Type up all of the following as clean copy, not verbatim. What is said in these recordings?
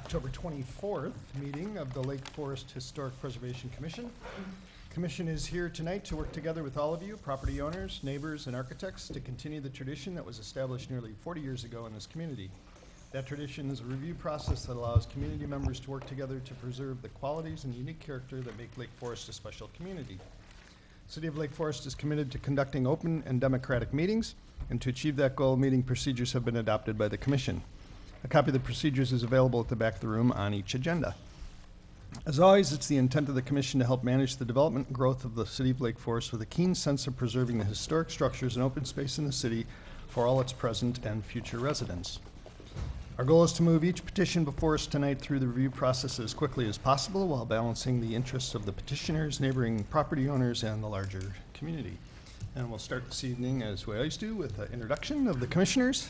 October 24th meeting of the Lake Forest Historic Preservation Commission. Commission is here tonight to work together with all of you, property owners, neighbors, and architects, to continue the tradition that was established nearly 40 years ago in this community. That tradition is a review process that allows community members to work together to preserve the qualities and unique character that make Lake Forest a special community. City of Lake Forest is committed to conducting open and democratic meetings, and to achieve that goal, meeting procedures have been adopted by the Commission. A copy of the procedures is available at the back of the room on each agenda. As always, it's the intent of the Commission to help manage the development and growth of the City of Lake Forest with a keen sense of preserving the historic structures and open space in the city for all its present and future residents. Our goal is to move each petition before us tonight through the review process as quickly as possible while balancing the interests of the petitioners, neighboring property owners, and the larger community. And we'll start this evening, as we always do, with an introduction of the commissioners.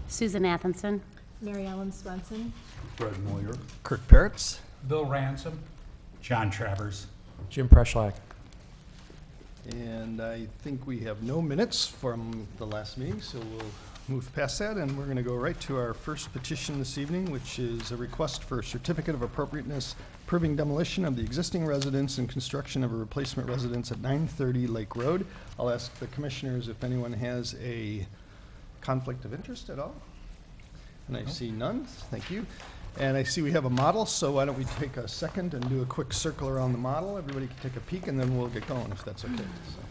Susan Athenson. Mary Ellen Swenson. Fred Moyer. Kirk Pairitz. Bill Ransom. John Travers. Jim Preschlack. And I think we have no minutes from the last meeting, so we'll move past that, and we're going to go right to our first petition this evening, which is a request for a certificate of appropriateness approving demolition of the existing residence and construction of a replacement residence at 930 Lake Road. I'll ask the commissioners if anyone has a conflict of interest at all. And I see none. Thank you. And I see we have a model, so why don't we take a second and do a quick circle around the model. Everybody can take a peek, and then we'll get going, if that's okay. So.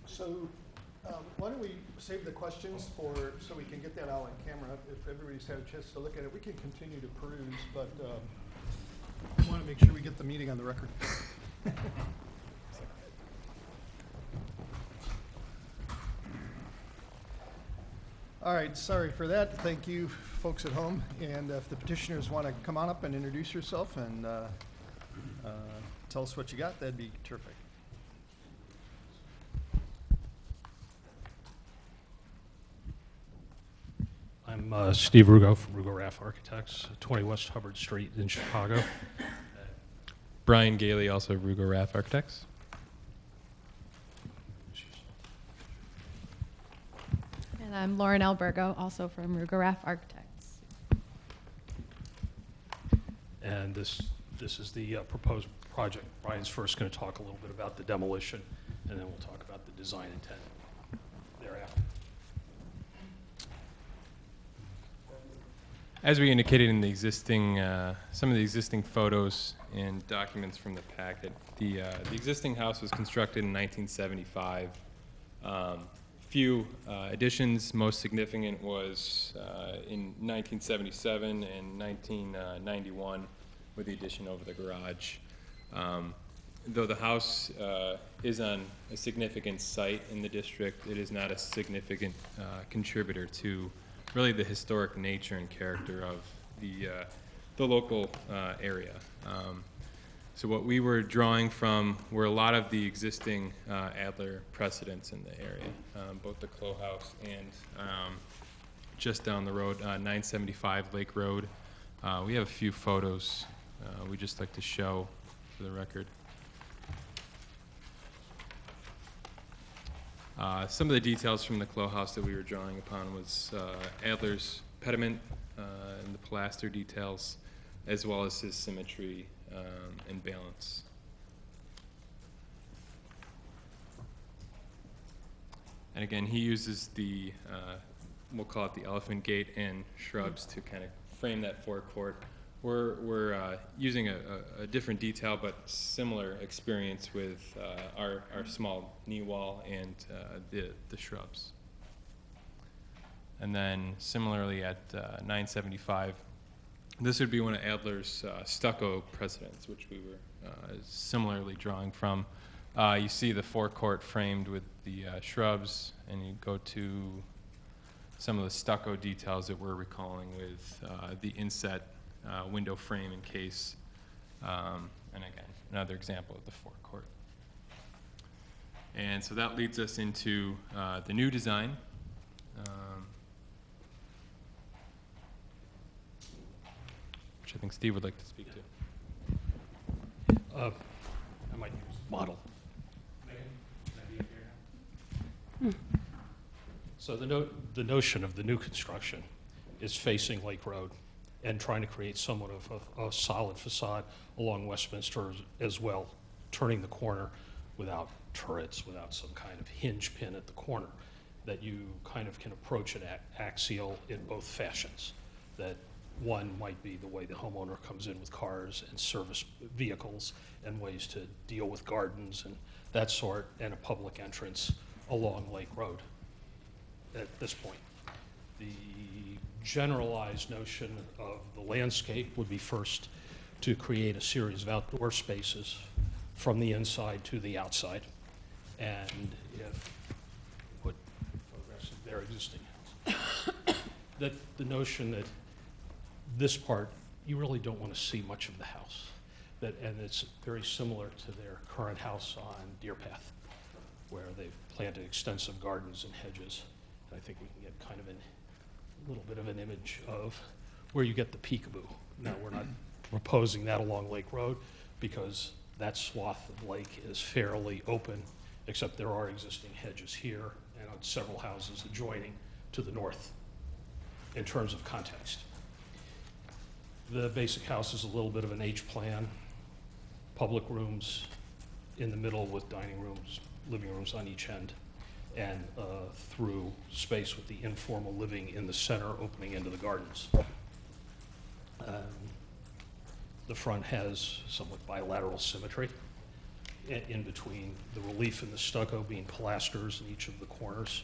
So why don't we save the questions so we can get that all on camera. If everybody's had a chance to look at it, we can continue to peruse, but we want to make sure we get the meeting on the record. All right, sorry for that. Thank you, folks at home. And if the petitioners want to come on up and introduce yourself and tell us what you got, that'd be terrific. I'm Steve Rugo from Rugo Raff Architects, 20 West Hubbard Street in Chicago. Brian Gailey, also Rugo Raff Architects. And I'm Lauren Albergo, also from Rugo Raff Architects. And this is the proposed project. Brian's first going to talk a little bit about the demolition, and then we'll talk about the design intent thereafter. As we indicated in the existing, some of the existing photos and documents from the packet, the existing house was constructed in 1975. Few additions. Most significant was in 1977 and 1991 with the addition over the garage. Though the house is on a significant site in the district, it is not a significant contributor to really the historic nature and character of the local area. So what we were drawing from were a lot of the existing Adler precedents in the area, both the Clough House and just down the road, 975 Lake Road. We have a few photos we just like to show for the record. Some of the details from the Clow House that we were drawing upon was Adler's pediment and the pilaster details, as well as his symmetry and balance. And again, he uses the, we'll call it the elephant gate and shrubs to kind of frame that forecourt. We're using a different detail, but similar experience with our small knee wall and the shrubs. And then similarly at 975, this would be one of Adler's stucco precedents, which we were similarly drawing from. You see the forecourt framed with the shrubs, and you go to some of the stucco details that we're recalling with the inset window frame and case, and again, another example of the forecourt. And so that leads us into the new design. Which I think Steve would like to speak to. I might use model. So the notion of the new construction is facing Lake Road and trying to create somewhat of a solid facade along Westminster as well, turning the corner without turrets, without some kind of hinge pin at the corner, that you kind of can approach it axial in both fashions. That one might be the way the homeowner comes in with cars and service vehicles and ways to deal with gardens and that sort, and a public entrance along Lake Road at this point. The generalized notion of the landscape would be first to create a series of outdoor spaces from the inside to the outside. And if put photographs of their existing house, that the notion that this part, you really don't want to see much of the house. And it's very similar to their current house on Deerpath, where they've planted extensive gardens and hedges. And I think we can get kind of a little bit of an image of where you get the peekaboo. Now, we're not proposing that along Lake Road because that swath of lake is fairly open, except there are existing hedges here and on several houses adjoining to the north in terms of context. The basic house is a little bit of an H plan, public rooms in the middle with dining rooms, living rooms on each end, and through space with the informal living in the center opening into the gardens. The front has somewhat bilateral symmetry in between the relief and the stucco being pilasters in each of the corners,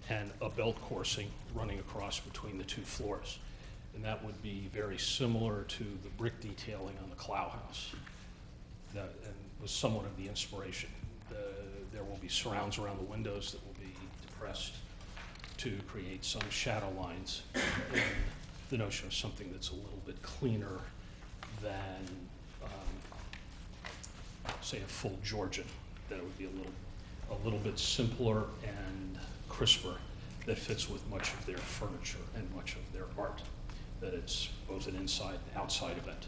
and a belt coursing running across between the two floors. And that would be very similar to the brick detailing on the Clow House. That and was somewhat of the inspiration. There will be surrounds around the windows that will be depressed to create some shadow lines. And the notion of something that's a little bit cleaner than, say, a full Georgian. That it would be a little bit simpler and crisper, that fits with much of their furniture and much of their art. That it's both an inside and outside event.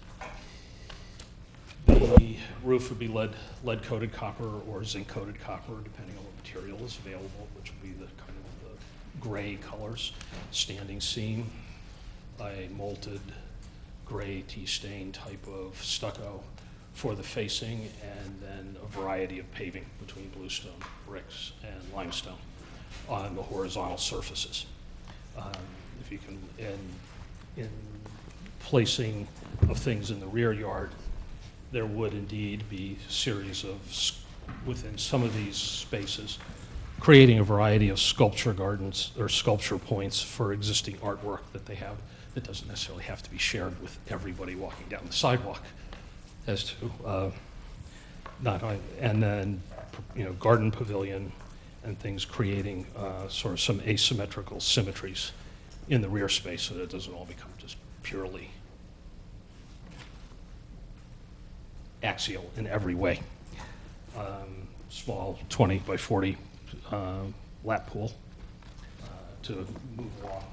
The roof would be lead-coated copper or zinc-coated copper, depending on what material is available, which would be the kind of the gray colors. Standing seam, a molted gray tea-stain type of stucco for the facing, and then a variety of paving between bluestone, bricks, and limestone on the horizontal surfaces. If you can, in placing of things in the rear yard, there would indeed be a series of, within some of these spaces, creating a variety of sculpture gardens or sculpture points for existing artwork that they have that doesn't necessarily have to be shared with everybody walking down the sidewalk. As to, and then, garden pavilion and things creating sort of some asymmetrical symmetries in the rear space so that it doesn't all become just purely axial in every way. Small 20 by 40 lap pool to move along.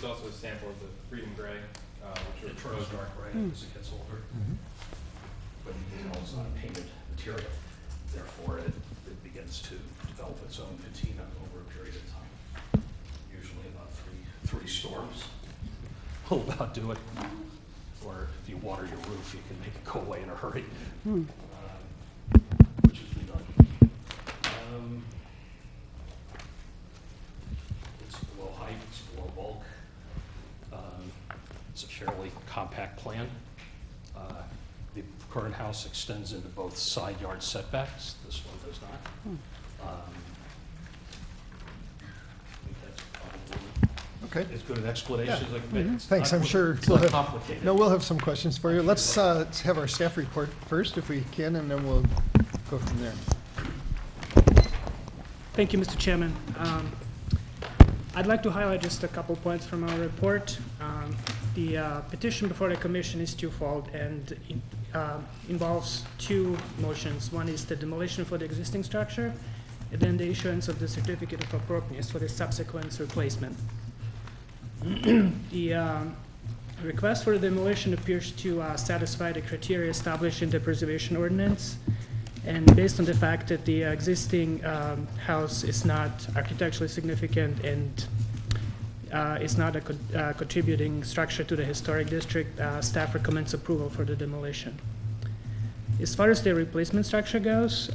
is also a sample of the Freedom Gray, which It are turns proposed. dark gray as it gets older, but you know, it's not a painted material. Therefore, it begins to develop its own patina over a period of time, usually about three storms will about do it. Or if you water your roof, you can make it go away in a hurry, which has been done. It's below height, it's below bulk. It's a fairly compact plan. The current house extends into both side yard setbacks. This one does not. I think that's probably Okay. as good an explanation as I can make. It's Thanks, not- I'm sure It's we'll not have, complicated. no, we'll have some questions for you. Let's have our staff report first if we can, and then we'll go from there. Thank you, Mr. Chairman. I'd like to highlight just a couple points from our report. The petition before the commission is twofold and involves two motions. One is the demolition for the existing structure, and then the issuance of the certificate of appropriateness for the subsequent replacement. The request for the demolition appears to satisfy the criteria established in the preservation ordinance. And based on the fact that the existing house is not architecturally significant and is not a contributing structure to the historic district, staff recommends approval for the demolition. As far as the replacement structure goes,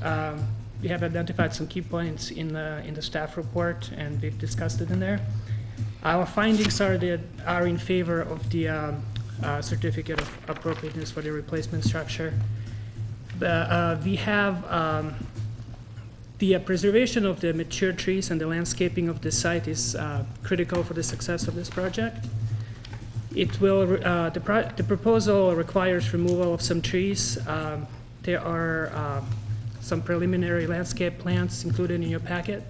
we have identified some key points in the staff report, and we've discussed it in there. Our findings are in favor of the certificate of appropriateness for the replacement structure. We have the preservation of the mature trees and the landscaping of the site is critical for the success of this project. It will, the proposal requires removal of some trees. There are some preliminary landscape plans included in your packet.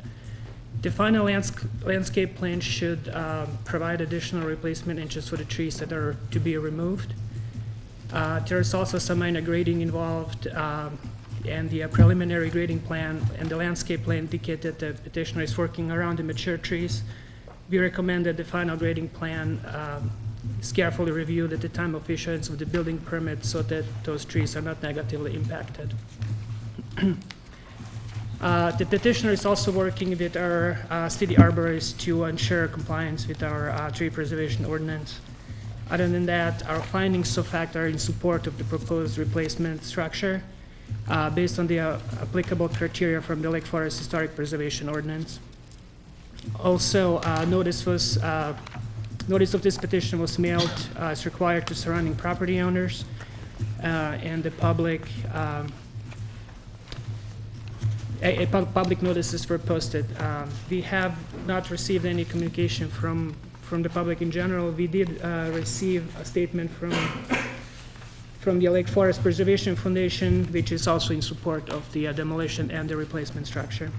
The final landscape plan should provide additional replacement inches for the trees that are to be removed. There's also some minor grading involved, and the preliminary grading plan and the landscape plan indicate that the petitioner is working around the mature trees. We recommend that the final grading plan is carefully reviewed at the time of issuance of the building permit so that those trees are not negatively impacted. The petitioner is also working with our city arborist to ensure compliance with our tree preservation ordinance. Other than that, our findings so far are in support of the proposed replacement structure based on the applicable criteria from the Lake Forest Historic Preservation Ordinance. Also, notice of this petition was mailed as required to surrounding property owners and the public. Public notices were posted. We have not received any communication from the public in general. We did receive a statement from the Lake Forest Preservation Foundation, which is also in support of the demolition and the replacement structure.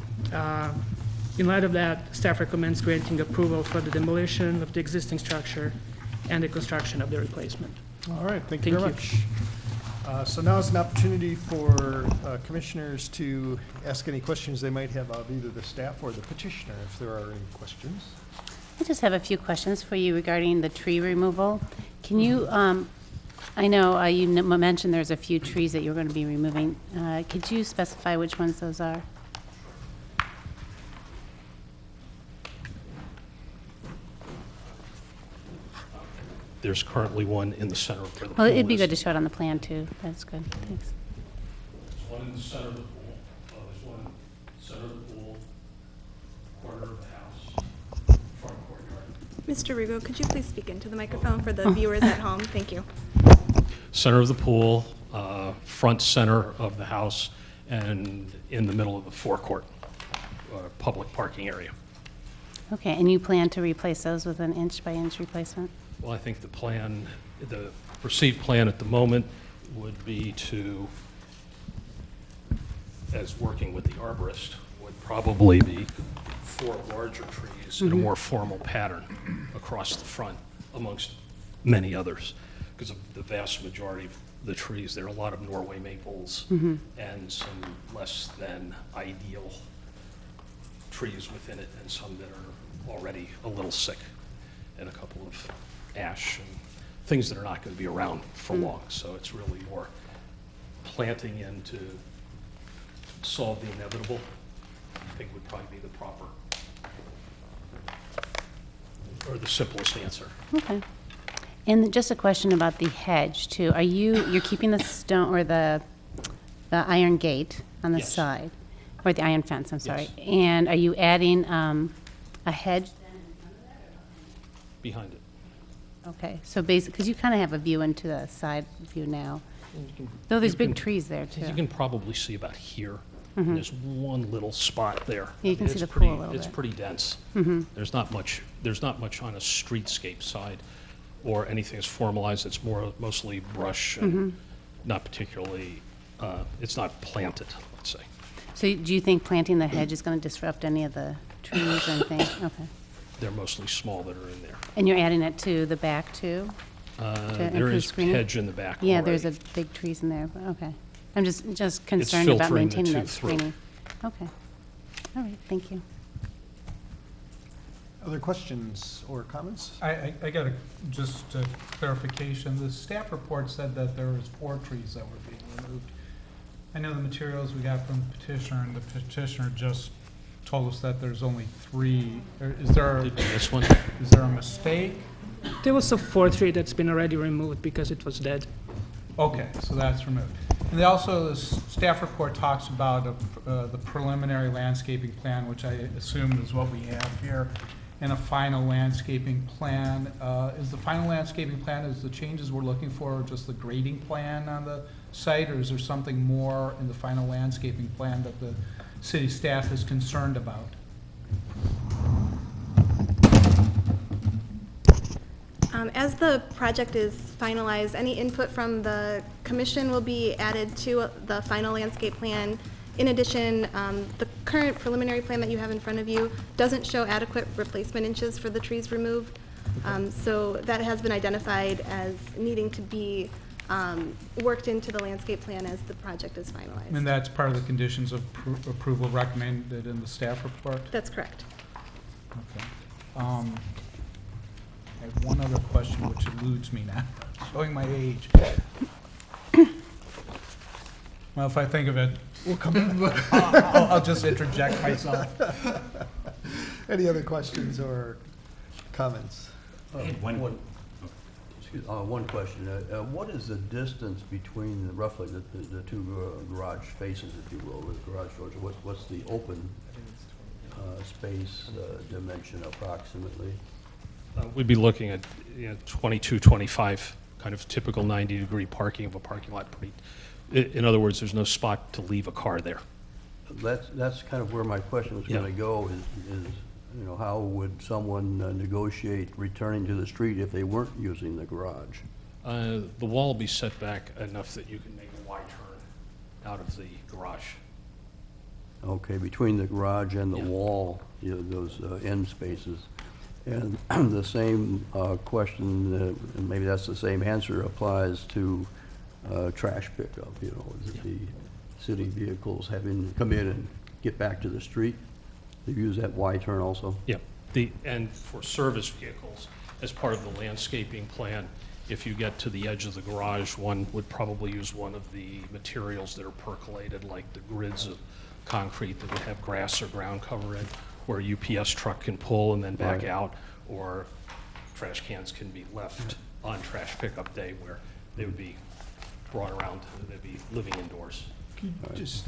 In light of that, staff recommends granting approval for the demolition of the existing structure and the construction of the replacement. All right, thank you very much. So now is an opportunity for commissioners to ask any questions they might have of either the staff or the petitioner, if there are any questions. I just have a few questions for you regarding the tree removal. Can you, I know you mentioned there's a few trees that you're going to be removing. Could you specify which ones those are? There's currently one in the center of where the pool Well, is. it'd be good to show it on the plan, too. That's good. Thanks. There's one in the center of the pool. There's one in the center of the pool, corner of the house, front courtyard. Mr. Rigo, could you please speak into the microphone for the viewers at home? Thank you. Center of the pool, front center of the house, and in the middle of the forecourt, public parking area. Okay, and you plan to replace those with an inch-by-inch replacement? Well, I think the plan, the perceived plan at the moment would be to, as working with the arborist, would probably be 4 larger trees in a more formal pattern across the front amongst many others. Because of the vast majority of the trees, there are a lot of Norway maples and some less than ideal trees within it and some that are already a little sick. and a couple of ash and things that are not going to be around for long. So it's really more planting in to solve the inevitable, I think would probably be the proper, or the simplest answer. Okay. And just a question about the hedge too. You're keeping the stone or the iron gate on the Yes. side, or the iron fence, I'm sorry. Yes. And are you adding a hedge then in front of that or Behind it. behind? Okay, so basically, because you kind of have a view into the side view now. And you can- Though there's you big can- trees there too. You can probably see about here. And there's one little spot there. Yeah, you can It's see the pool pretty- a little It's bit. pretty dense. There's not much on a streetscape side or anything as formalized. It's mostly brush and not particularly, it's not planted, let's say. So do you think planting the hedge is going to disrupt any of the trees or anything? Okay. They're mostly small that are in there. And you're adding it to the back too? There improve is screening? hedge in the back Yeah, there's already. big trees in there, but okay. I'm just concerned about filtering the maintaining two that through. screening. Okay. All right, thank you. Other questions or comments? I got just a clarification. The staff report said that there was 4 trees that were being removed. I know the materials we got from the petitioner, and the petitioner just told us that there's only 3. Is there Did we miss one? a mistake? There was a 4 tree that's been already removed because it was dead. Okay, so that's removed. And the staff report talks about the preliminary landscaping plan, which I assume is what we have here, and a final landscaping plan. Is the final landscaping plan, is the changes we're looking for just the grading plan on the site, or is there something more in the final landscaping plan that the city staff is concerned about? As the project is finalized, any input from the commission will be added to the final landscape plan. In addition, the current preliminary plan that you have in front of you doesn't show adequate replacement inches for the trees removed. So that has been identified as needing to be worked into the landscape plan as the project is finalized. And that's part of the conditions of approval recommended in the staff report? That's correct. Okay. I have one other question which eludes me now, showing my age. Well, if I think of it, We'll come back. I'll just interject myself. Any other questions or comments? One question. What is the distance between roughly the 2 garage spaces, if you will, with garage doors? What's the open space dimension approximately? We'd be looking at 22, 25, kind of typical 90-degree parking of a parking lot. In other words, there's no spot to leave a car there. That's kind of where my question was going to go, is how would someone negotiate returning to the street if they weren't using the garage? The wall will be set back enough that you can make a wide turn out of the garage. Okay, between the garage and the Yeah. wall, those end spaces. And the same question, and maybe that's the same answer, applies to trash pickup, the city vehicles having to come in and get back to the street. They use that Y turn also? Yeah, and for service vehicles, as part of the landscaping plan, if you get to the edge of the garage, one would probably use one of the materials that are percolated, like the grids of concrete that would have grass or ground cover in, where a UPS truck can pull and then back Right. out, or trash cans can be left on trash pickup day where they would be brought around, they'd be living indoors. Can you just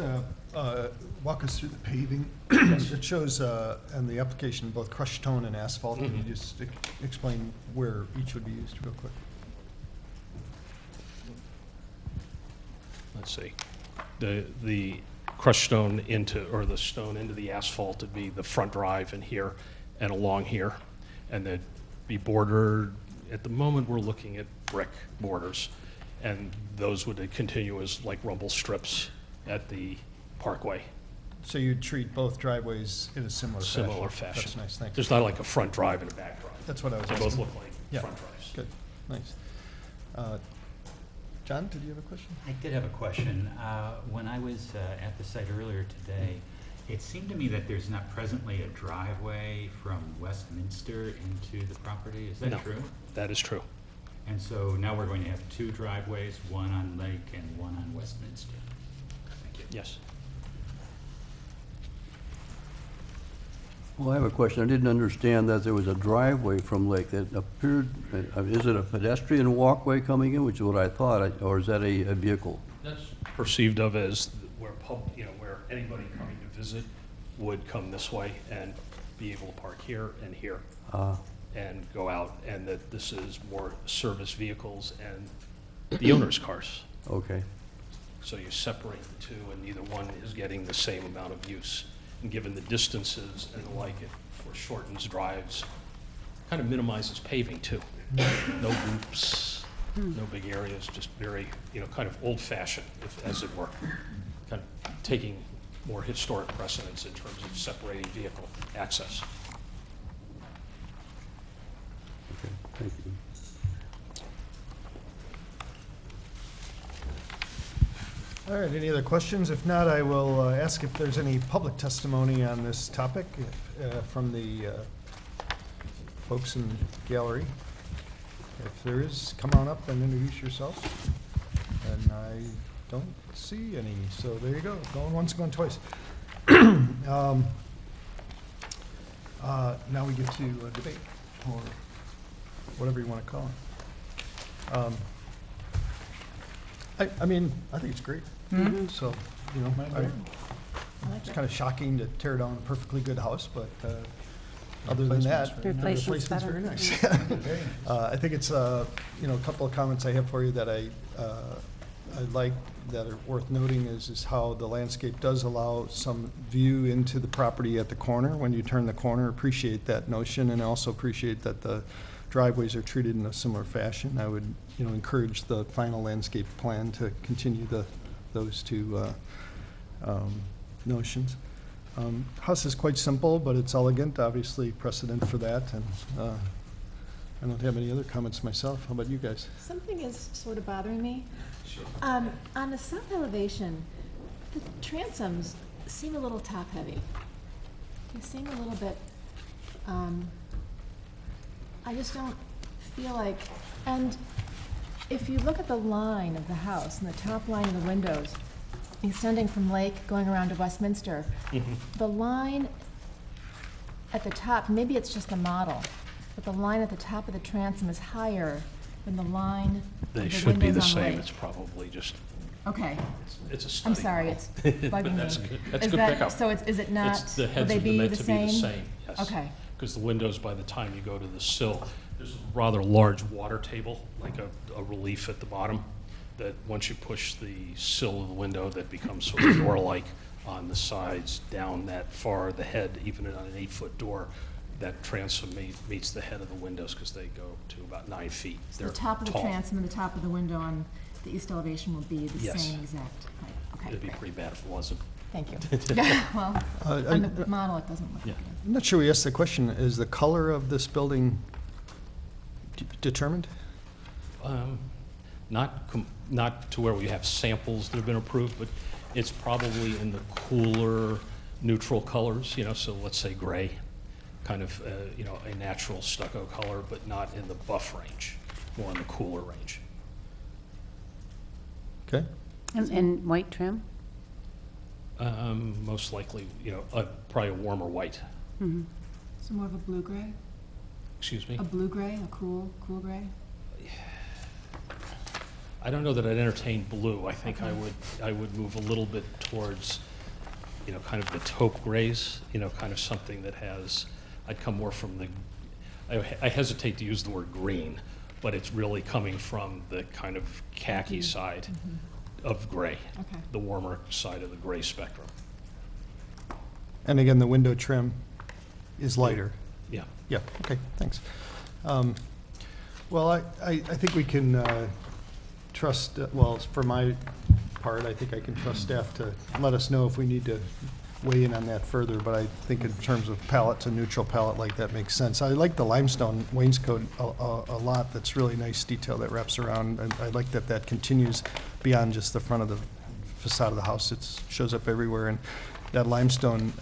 walk us through the paving? It shows on the application both crushed stone and asphalt. Can you just explain where each would be used real quick? Let's see, the crushed stone or the stone into the asphalt would be the front drive in here and along here, and they'd be bordered, at the moment, we're looking at brick borders, and those would continue as like rumble strips at the parkway. So you'd treat both driveways in a similar fashion? Similar fashion. That's nice, thank you. There's not like a front drive and a back drive. That's what I was They asking. both look like Yeah. front drives. Good, nice. John, did you have a question? I did have a question. When I was at the site earlier today, It seemed to me that there's not presently a driveway from Westminster into the property. Is that No. true? That is true. And so now we're going to have two driveways, one on Lake and one on Westminster. Thank you. Yes. Well, I have a question. I didn't understand that there was a driveway from Lake that appeared, is it a pedestrian walkway coming in, which is what I thought, or is that a vehicle? That's perceived of as where where anybody coming to visit would come this way and be able to park here and here and go out, and that this is more service vehicles and the owner's cars. Okay. So you separate the two, and neither one is getting the same amount of use. And given the distances and the like, it shortens drives, kind of minimizes paving too. No loops, no big areas, just very, kind of old-fashioned, as it were. Kind of taking more historic precedence in terms of separating vehicle access. Okay, thank you. All right, any other questions? If not, I will ask if there's any public testimony on this topic from the folks in the gallery. If there is, come on up and introduce yourself. And I don't see any, so there you go, going once, going twice. Now we get to debate, or whatever you want to call it. I mean, I think it's great. So, it's kind of shocking to tear down a perfectly good house, but other than that, the replacement's very nice. I think it's, a couple of comments I have for you that I like, that are worth noting is how the landscape does allow some view into the property at the corner. When you turn the corner, appreciate that notion, and also appreciate that the driveways are treated in a similar fashion. I would, encourage the final landscape plan to continue those two notions. House is quite simple, but it's elegant, obviously precedent for that, and I don't have any other comments myself. How about you guys? Something is sort of bothering me. On the south elevation, the transoms seem a little top-heavy. They seem a little bit, I just don't feel like, and if you look at the line of the house and the top line of the windows, extending from Lake, going around to Westminster, the line at the top, maybe it's just the model, but the line at the top of the transom is higher than the line They of the should be the windows on same. Lake. It's probably just, Okay, it's a study. I'm sorry, it's bugging me. That's good. That's a Is good that- pickup. So is it not, It's the will heads they are be meant the to be the same? same, yes. Okay. Because the windows, by the time you go to the sill, there's a rather large water table, like a relief at the bottom, that once you push the sill of the window, that becomes sort of door-like on the sides, down that far, the head, even on an 8-foot door, that transom meets the head of the windows, because they go to about 9 feet. So They're the top of the tall. transom and the top of the window on the east elevation will be the Yes. same exact height? Okay, It'd be great. pretty bad if it wasn't. Thank you. Well, on the model, it doesn't look Yeah. good. I'm not sure we asked the question, is the color of this building determined? Not to where we have samples that have been approved, but it's probably in the cooler, neutral colors, so let's say gray, kind of, a natural stucco color, but not in the buff range, more in the cooler range. Okay. And white trim? Most likely, probably a warmer white. So more of a blue-gray? Excuse me? A blue-gray, a cool gray? I don't know that I'd entertain blue. I think Okay. I would move a little bit towards, kind of the taupe grays, kind of something that has, I'd come more from I hesitate to use the word green, but it's really coming from the kind of khaki side of gray, Okay. the warmer side of the gray spectrum. And again, the window trim is lighter. Yeah. Yeah, okay, thanks. Well, I think we can trust, well, for my part, I think I can trust staff to let us know if we need to weigh in on that further, but I think in terms of palettes, a neutral palette like that makes sense. I like the limestone wainscot a lot. That's really nice detail that wraps around, and I like that continues beyond just the front of the facade of the house. It shows up everywhere, and that limestone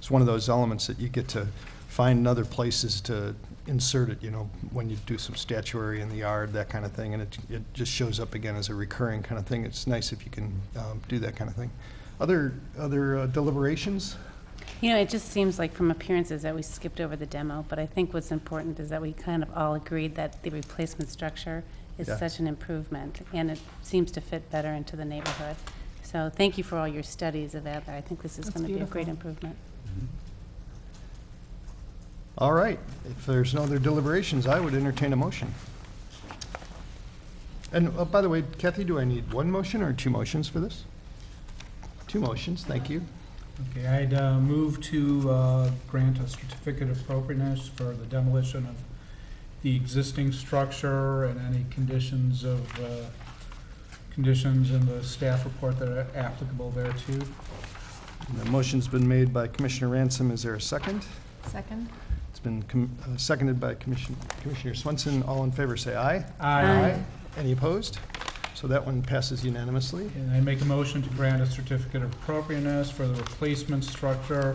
is one of those elements that you get to find other places to insert it, you know, when you do some statuary in the yard, that kind of thing, and it just shows up again as a recurring kind of thing. It's nice if you can do that kind of thing. Other deliberations? You know, it just seems like from appearances that we skipped over the demo, but I think what's important is that we kind of all agreed that the replacement structure is such an improvement, and it seems to fit better into the neighborhood. So thank you for all your studies of that. I think this is going to be a great improvement. All right. If there's no other deliberations, I would entertain a motion. And by the way, Kathy, do I need one motion or two motions for this? Two motions, thank you. Okay, I'd move to grant a certificate of appropriateness for the demolition of the existing structure and any conditions in the staff report that are applicable thereto. The motion's been made by Commissioner Ransom. Is there a second? Second? It's been seconded by Commissioner Swenson. All in favor say aye. Aye. Any opposed? So that one passes unanimously. And I make a motion to grant a certificate of appropriateness for the replacement structure,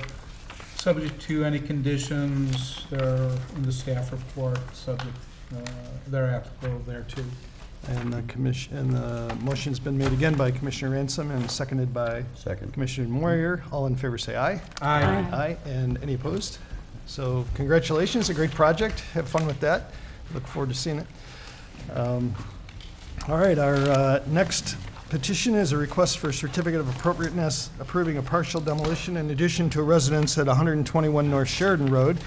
subject to any conditions that are in the staff report, subject, that are applicable thereto. And the motion's been made again by Commissioner Ransom and seconded by Commissioner Moyer. All in favor say aye. Aye. Aye. And any opposed? So congratulations, a great project. Have fun with that. Look forward to seeing it. All right, our next petition is a request for a certificate of appropriateness approving a partial demolition in addition to a residence at 121 North Sheridan Road.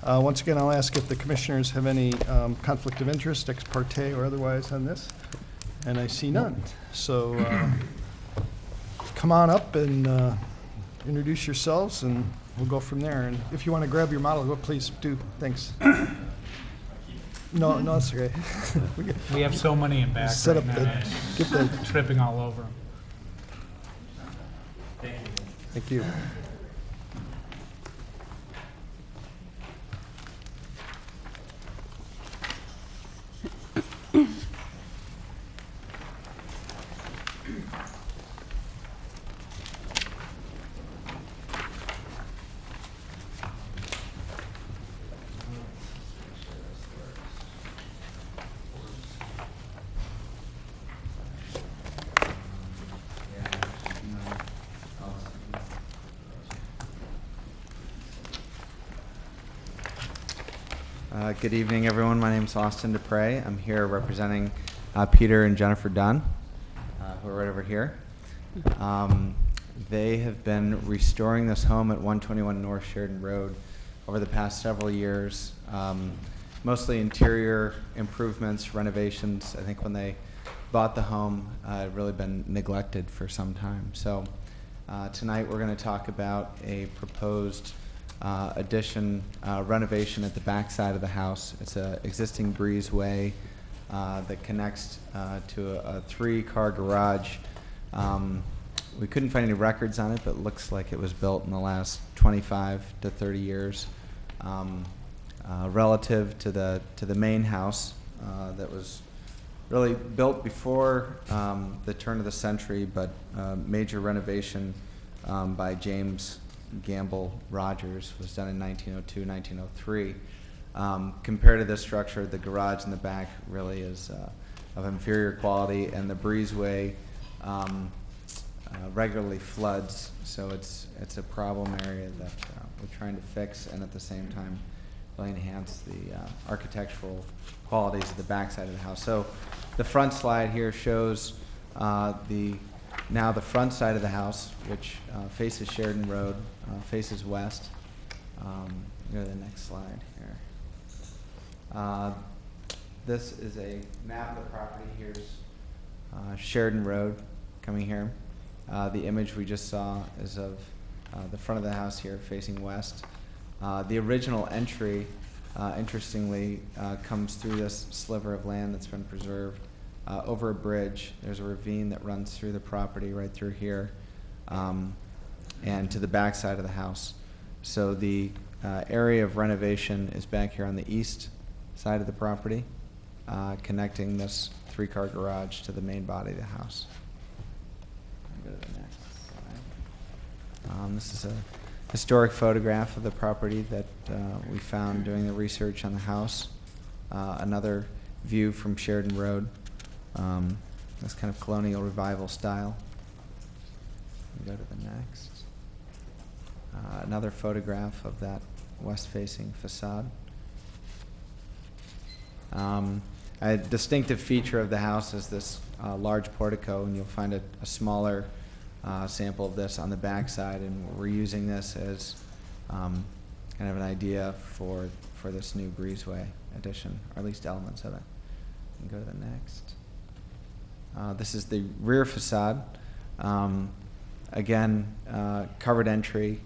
Once again, I'll ask if the commissioners have any conflict of interest, ex parte or otherwise, on this. And I see none. So come on up and introduce yourselves, and we'll go from there. And if you want to grab your model, please do. Thanks. No, it's okay. We have so many in back Set right up now. get the. Tripping all over them. Thank you. Good evening, everyone. My name is Austin Dupre. I'm here representing Peter and Jennifer Dunn, who are right over here. They have been restoring this home at 121 North Sheridan Road over the past several years, mostly interior improvements, renovations. I think when they bought the home, it had really been neglected for some time. So tonight we're going to talk about a proposed addition, renovation at the back side of the house. It's an existing breezeway that connects to a 3-car garage. We couldn't find any records on it, but it looks like it was built in the last 25 to 30 years. Relative to the main house that was really built before the turn of the century, but major renovation by James Gamble Rogers was done in 1902, 1903. Compared to this structure, the garage in the back really is of inferior quality, and the breezeway regularly floods, so it's a problem area that we're trying to fix, and at the same time really enhance the architectural qualities of the back side of the house. So the front slide here shows the front side of the house, which faces Sheridan Road, faces west. Go to the next slide here. This is a map of the property. Here's Sheridan Road coming here. The image we just saw is of the front of the house here facing west. The original entry, interestingly, comes through this sliver of land that's been preserved. Over a bridge, there's a ravine that runs through the property right through here, and to the back side of the house. So the area of renovation is back here on the east side of the property, connecting this 3-car garage to the main body of the house. Go to the next This is a historic photograph of the property that we found doing the research on the house. Another view from Sheridan Road. This kind of colonial revival style. Go to the next. Another photograph of that west-facing facade. A distinctive feature of the house is this large portico, and you'll find a smaller sample of this on the back side, and we're using this as kind of an idea for this new breezeway addition, or at least elements of it. You can go to the next. This is the rear facade. Again, covered entry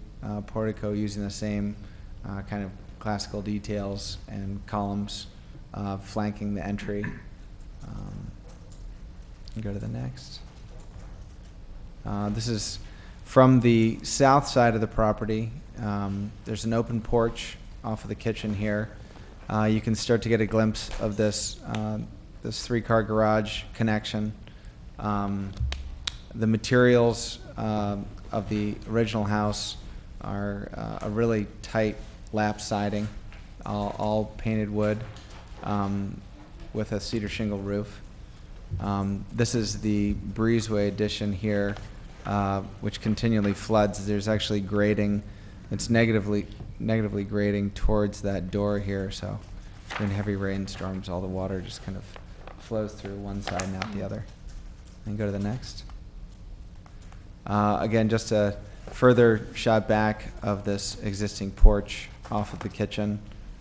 portico using the same kind of classical details and columns flanking the entry. And go to the next. This is from the south side of the property. There's an open porch off of the kitchen here. You can start to get a glimpse of this three-car garage connection. The materials of the original house are a really tight lap siding, all painted wood with a cedar shingle roof. This is the breezeway addition here, which continually floods. There's actually grading. It's negatively grading towards that door here, so in heavy rainstorms, all the water just kind of flows through one side and out the other. And go to the next. Again, just a further shot back of this existing porch off of the kitchen,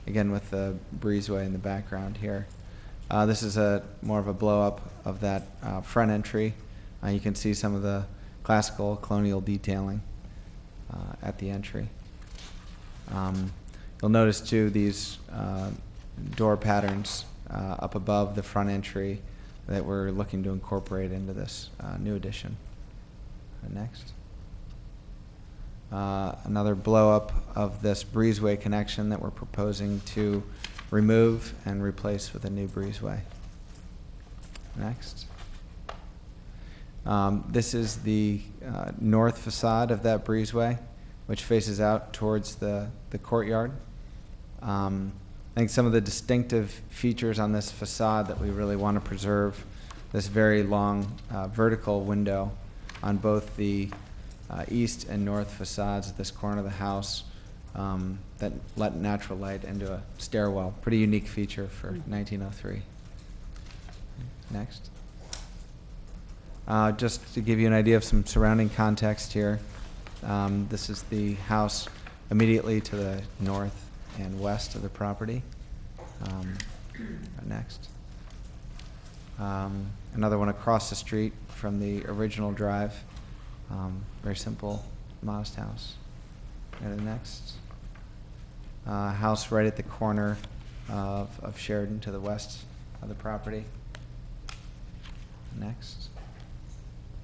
again with the breezeway in the background here. This is more of a blow-up of that front entry. You can see some of the classical colonial detailing at the entry. You'll notice too these door patterns up above the front entry that we're looking to incorporate into this new addition. Next. Another blow-up of this breezeway connection that we're proposing to remove and replace with a new breezeway. Next. This is the north facade of that breezeway, which faces out towards the courtyard. I think some of the distinctive features on this facade that we really want to preserve, this very long vertical window on both the east and north facades of this corner of the house that let natural light into a stairwell. Pretty unique feature for 1903. Next. Just to give you an idea of some surrounding context here, this is the house immediately to the north and west of the property. Next. Another one across the street from the original drive. Very simple, modest house. And the next. House right at the corner of Sheridan to the west of the property. Next.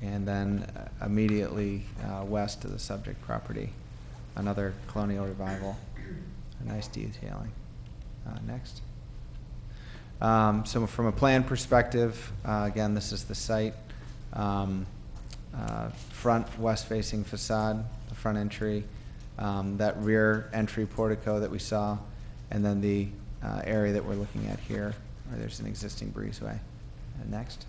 And then immediately west of the subject property, another colonial revival, a nice detailing. Next. So from a plan perspective, again, this is the site. Front west-facing facade, the front entry, that rear entry portico that we saw, and then the area that we're looking at here, where there's an existing breezeway. And next.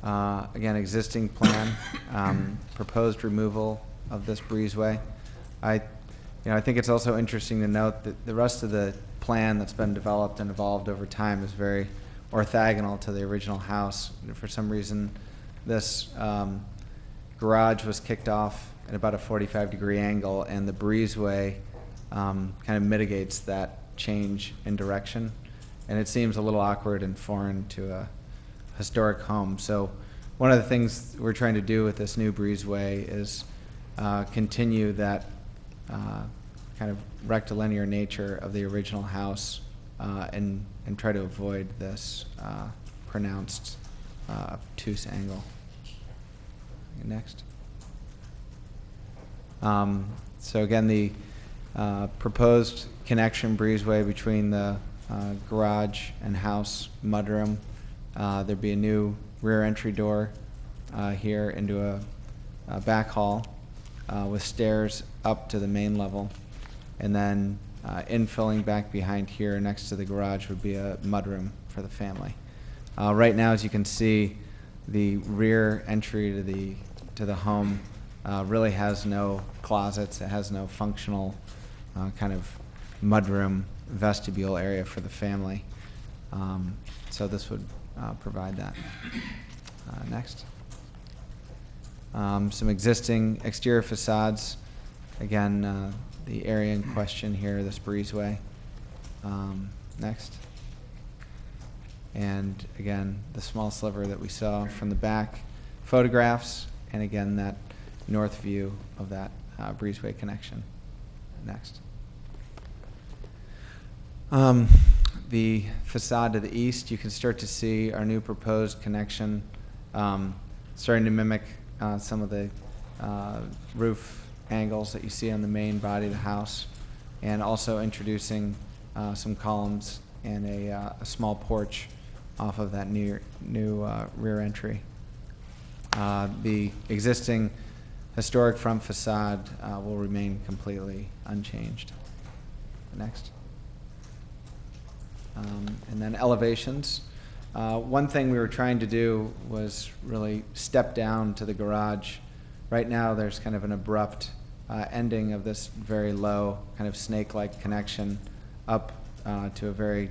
Again, existing plan, proposed removal of this breezeway. I think it's also interesting to note that the rest of the plan that's been developed and evolved over time is very orthogonal to the original house. For some reason, this garage was kicked off at about a 45-degree angle, and the breezeway kind of mitigates that change in direction. And it seems a little awkward and foreign to a historic home. So one of the things we're trying to do with this new breezeway is continue that kind of rectilinear nature of the original house and try to avoid this pronounced obtuse angle. Next. So again, the proposed connection breezeway between the garage and house mudroom. There'd be a new rear entry door here into a back hall. with stairs up to the main level. And then infilling back behind here next to the garage would be a mudroom for the family. Right now, as you can see, the rear entry to the home really has no closets. It has no functional kind of mudroom vestibule area for the family. So this would provide that. Next. Some existing exterior facades. Again, the area in question here, this breezeway. Next. And again, the small sliver that we saw from the back photographs, and again, that north view of that breezeway connection. Next. The facade to the east, you can start to see our new proposed connection starting to mimic some of the roof angles that you see on the main body of the house, and also introducing some columns and a small porch off of that new rear entry. The existing historic front facade will remain completely unchanged. Next. And then elevations. One thing we were trying to do was really step down to the garage. Right now there's kind of an abrupt ending of this very low kind of snake-like connection up to a very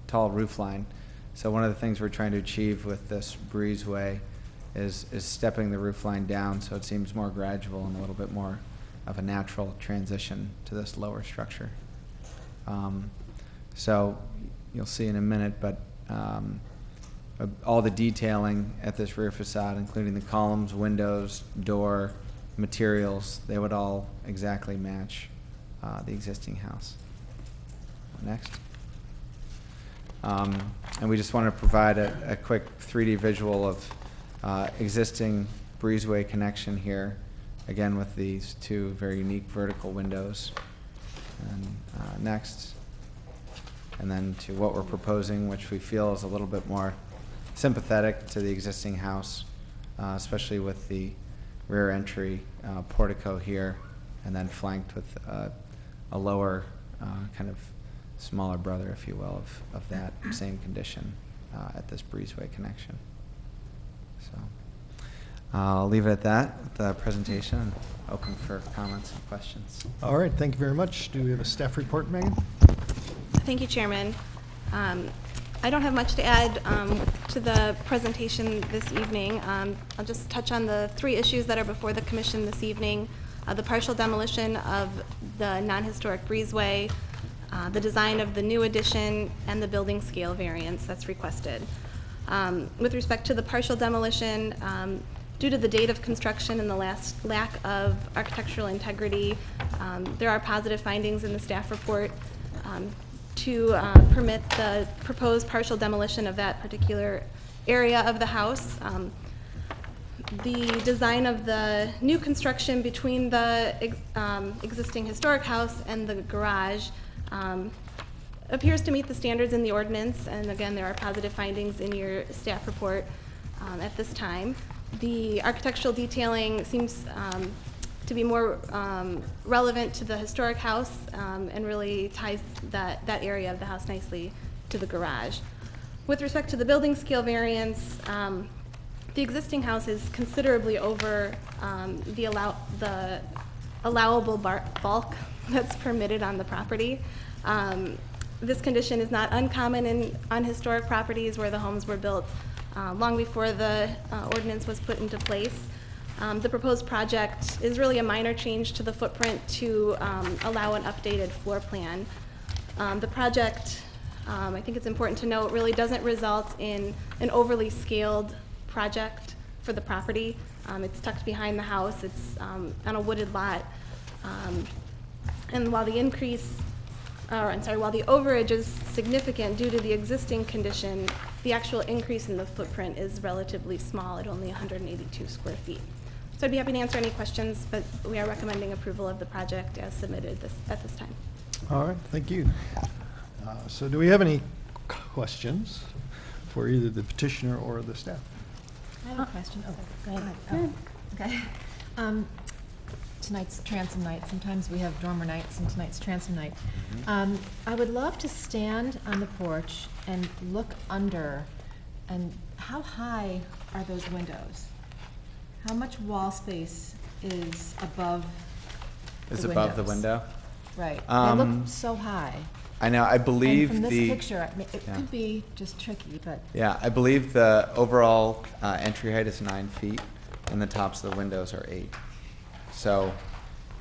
tall roof line. So one of the things we're trying to achieve with this breezeway is stepping the roof line down so it seems more gradual and a little bit more of a natural transition to this lower structure. So you'll see in a minute, but all the detailing at this rear facade, including the columns, windows, door, materials, they would all exactly match the existing house. Next. And we just want to provide a quick 3D visual of existing breezeway connection here, again with these two very unique vertical windows. And next. And then to what we're proposing, which we feel is a little bit more sympathetic to the existing house, especially with the rear entry portico here, and then flanked with a lower kind of smaller brother, if you will, of that same condition at this breezeway connection. So I'll leave it at that with the presentation and open for comments and questions. All right, thank you very much. Do we have a staff report, Megan? Thank you, Chairman. I don't have much to add to the presentation this evening. I'll just touch on the 3 issues that are before the Commission this evening. The partial demolition of the non-historic breezeway, the design of the new addition, and the building scale variance that's requested. With respect to the partial demolition, due to the date of construction and the lack of architectural integrity, there are positive findings in the staff report to permit the proposed partial demolition of that particular area of the house. The design of the new construction between the existing historic house and the garage appears to meet the standards in the ordinance, and again, there are positive findings in your staff report at this time. The architectural detailing seems to be more relevant to the historic house and really ties that area of the house nicely to the garage. With respect to the building scale variance, the existing house is considerably over the allowable bulk that's permitted on the property. This condition is not uncommon on historic properties where the homes were built long before the ordinance was put into place. The proposed project is really a minor change to the footprint to allow an updated floor plan. The project, I think it's important to note, really doesn't result in an overly scaled project for the property. It's tucked behind the house. It's on a wooded lot. And while the while the overage is significant due to the existing condition, the actual increase in the footprint is relatively small at only 182 square feet. So I'd be happy to answer any questions, but we are recommending approval of the project as submitted at this time. All right, thank you. So do we have any questions for either the petitioner or the staff? I have a question. Oh, Go ahead. oh, okay. tonight's transom night. Sometimes we have dormer nights, and tonight's transom night. I would love to stand on the porch and look under. And how high are those windows? How much wall space is above Is the above the windows? window? Right. They look so high. I know, I believe And from this the. picture, it yeah. could be just tricky, but Yeah, I believe the overall entry height is 9 feet, and the tops of the windows are 8. So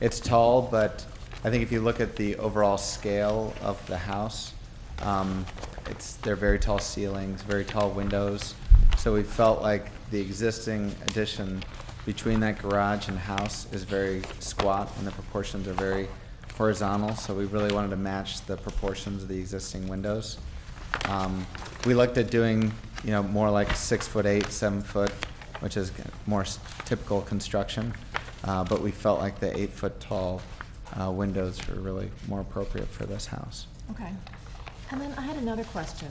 it's tall, but I think if you look at the overall scale of the house, they're very tall ceilings, very tall windows. So we felt like the existing addition between that garage and house is very squat, and the proportions are very horizontal, so we really wanted to match the proportions of the existing windows. We looked at doing, more like 6'8", 7 foot, which is more typical construction, but we felt like the 8 foot tall windows were really more appropriate for this house. okay. And then I had another question.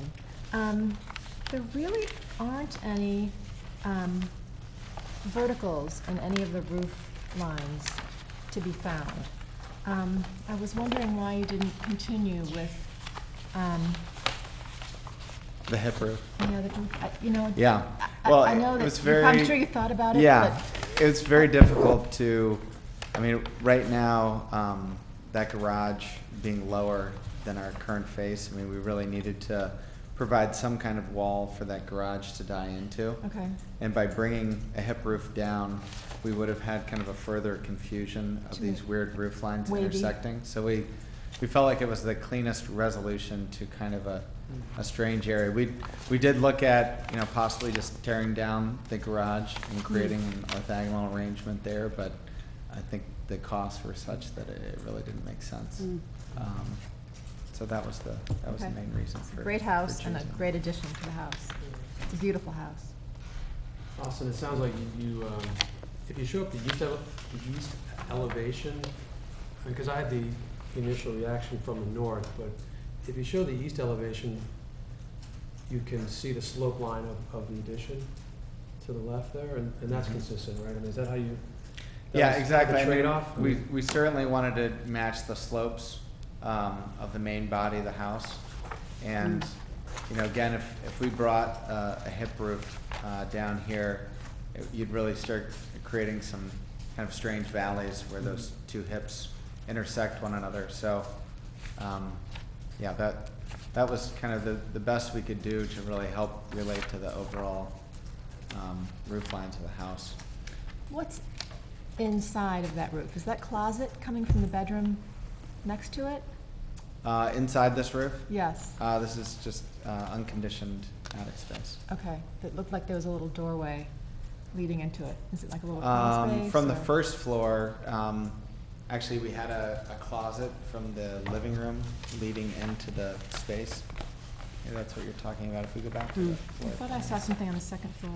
There really aren't any verticals in any of the roof lines to be found. I was wondering why you didn't continue with, The hip roof. the roof. Yeah. Well, I know it that, was very. I'm sure you thought about it, Yeah, but. it's very difficult to, right now, that garage being lower than our current face, we really needed to provide some kind of wall for that garage to die into. Okay. And by bringing a hip roof down, we would have had kind of a further confusion of these weird roof lines Wavy. intersecting. So we felt like it was the cleanest resolution to kind of a strange area. We did look at, possibly just tearing down the garage and creating an orthogonal arrangement there, but I think the costs were such that it really didn't make sense. So that was the Okay. main reason It's a for great house and a choosing. great addition to the house. It's a beautiful house. Austin, it sounds like you if you show up the east elevation, because I had the initial reaction from the north, but if you show the east elevation, you can see the slope line of the addition to the left there, and that's consistent, right? Is that how you? Yeah, exactly. The trade-off? We certainly wanted to match the slopes of the main body of the house. And, again, if we brought a hip roof down here, you'd really start creating some kind of strange valleys where those two hips intersect one another. So, yeah, that was kind of the best we could do to really help relate to the overall roof lines of the house. What's inside of that roof? Is that closet coming from the bedroom next to it? Inside this roof? Yes. This is just unconditioned attic space. Okay. It looked like there was a little doorway leading into it. Is it like a little crawl space? From the or- first floor, actually we had a closet from the living room leading into the space. Maybe that's what you're talking about if we go back to the I floor. thought I saw something on the second floor.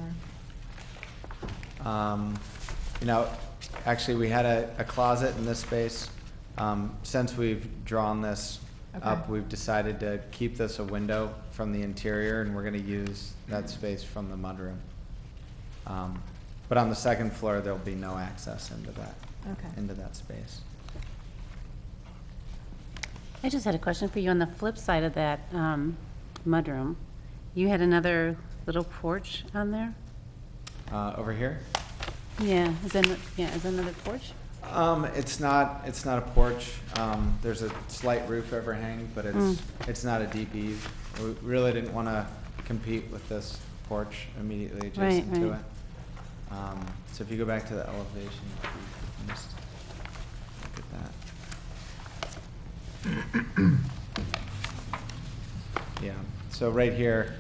Actually we had a closet in this space. Since we've drawn this up, Okay. we've decided to keep this a window from the interior, and we're gonna use that space from the mudroom. But on the second floor, there'll be no access into that space. I just had a question for you. On the flip side of that mudroom, you had another little porch on there? Over here? Yeah, is that another porch? It's not a porch. There's a slight roof overhang, but it's not a deep eave. We really didn't want to compete with this porch immediately adjacent to Right. it. So if you go back to the elevation, if you can just look at that. Yeah, so right here,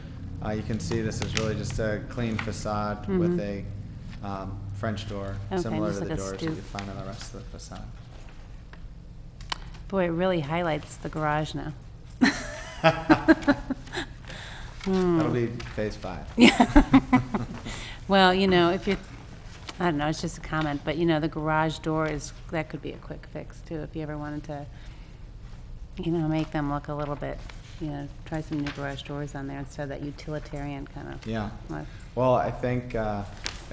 you can see this is really just a clean facade with a French door, Okay, similar just to the like a doors that you stoop. find on the rest of the facade. Boy, it really highlights the garage now. That'll be phase 5. Well, if you're, I don't know, it's just a comment, but the garage door that could be a quick fix too, if you ever wanted to, make them look a little bit, try some new garage doors on there instead of that utilitarian kind of. Yeah. look. Well, I think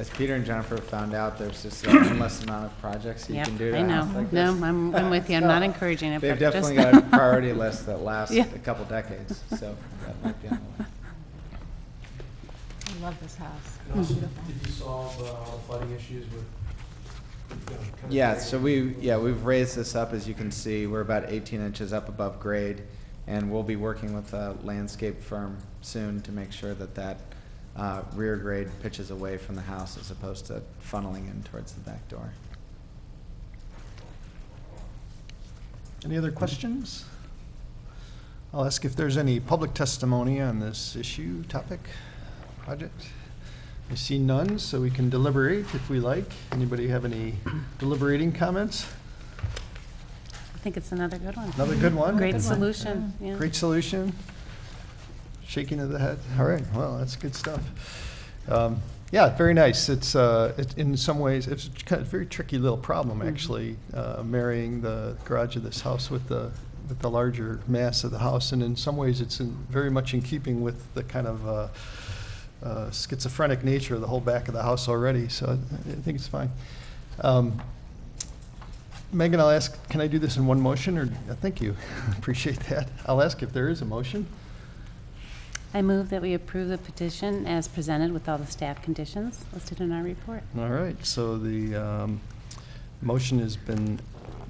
as Peter and Jennifer found out, there's just an endless amount of projects you Yep, can do to I a know. house like No, this. I'm with you. I'm not encouraging it, They've but just. definitely got a priority list that lasts Yeah. a couple decades, so that might be on the way. I love this house. And also, did you solve all the flooding issues with? kind of Yeah, grade? so we've raised this up, as you can see, we're about 18 inches up above grade, and we'll be working with a landscape firm soon to make sure that that rear grade pitches away from the house as opposed to funneling in towards the back door. Any other questions? I'll ask if there's any public testimony on this issue, topic, project. I see none, so we can deliberate if we like. Anybody have any deliberating comments? I think it's another good one. Another good one? Great Good one. solution, yeah. Great solution. Shaking of the head. All right, well, that's good stuff. Yeah, very nice. It's in some ways, it's kind of a very tricky little problem, actually, marrying the garage of this house with the larger mass of the house. And in some ways, it's very much in keeping with the kind of schizophrenic nature of the whole back of the house already. So I think it's fine. Megan, I'll ask, can I do this in one motion? Or thank you. Appreciate that. I'll ask if there is a motion. I move that we approve the petition as presented with all the staff conditions listed in our report. All right, so the motion has been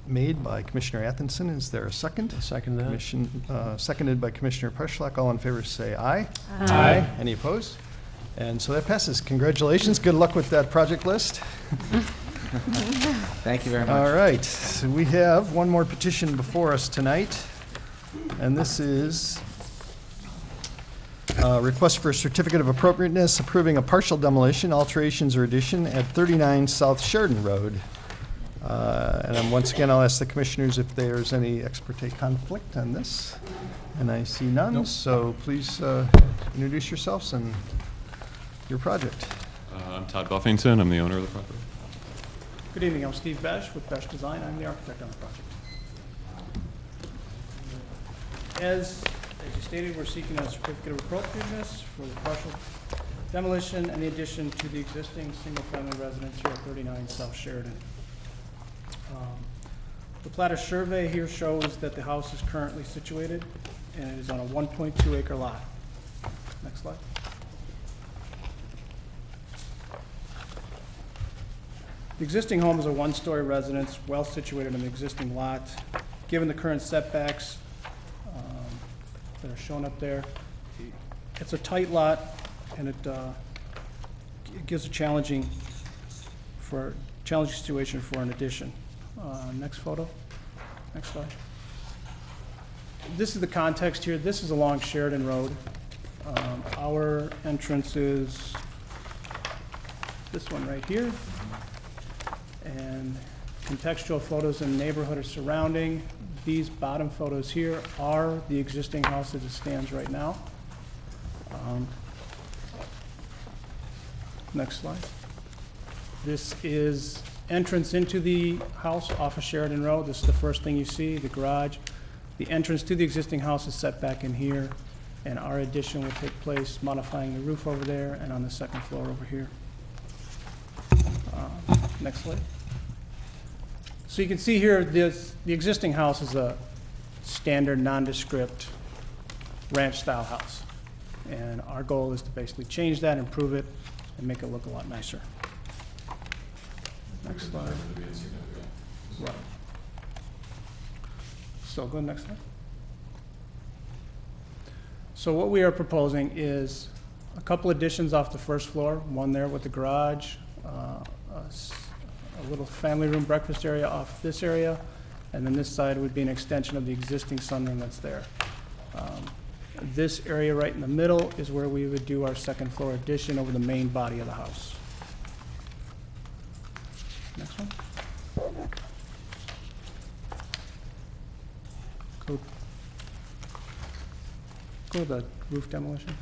made by Commissioner Athenson. Is there a second? Second that. Seconded by Commissioner Preschlack. All in favor say aye. Aye. Any opposed? And so that passes. Congratulations. Good luck with that project list. Thank you very much. All right, so we have one more petition before us tonight, and this is request for a certificate of appropriateness approving a partial demolition, alterations, or addition at 39 South Sheridan Road. Once again, I'll ask the commissioners if there's any ex parte conflict on this, and I see none. Nope. So please introduce yourselves and your project. I'm Todd Buffington. I'm the owner of the property. Good evening, I'm Steve Besh with Besh Design. I'm the architect on the project. As you stated, we're seeking a certificate of appropriateness for the partial demolition and the addition to the existing single-family residence here at 39 South Sheridan. The platter survey here shows that the house is currently situated and it is on a 1.2 acre lot. Next slide. The existing home is a one-story residence, well situated on the existing lot. Given the current setbacks that are shown up there, it's a tight lot, and it gives a challenging situation for an addition. Next photo. Next slide. This is the context here. This is along Sheridan Road. Our entrance is this one right here. And contextual photos in the neighborhood are surrounding. These bottom photos here are the existing house as it stands right now. Next slide. This is entrance into the house off of Sheridan Road. This is the first thing you see, the garage. The entrance to the existing house is set back in here, and our addition will take place modifying the roof over there and on the second floor over here. Next slide. So you can see here, the existing house is a standard nondescript ranch-style house. And our goal is to basically change that, improve it, and make it look a lot nicer. Next slide. Right. So go next slide. So what we are proposing is a couple additions off the first floor, one there with the garage, a little family room breakfast area off this area, and then this side would be an extension of the existing sunroom that's there. This area right in the middle is where we would do our second floor addition over the main body of the house. Next one. Go to the roof demolition.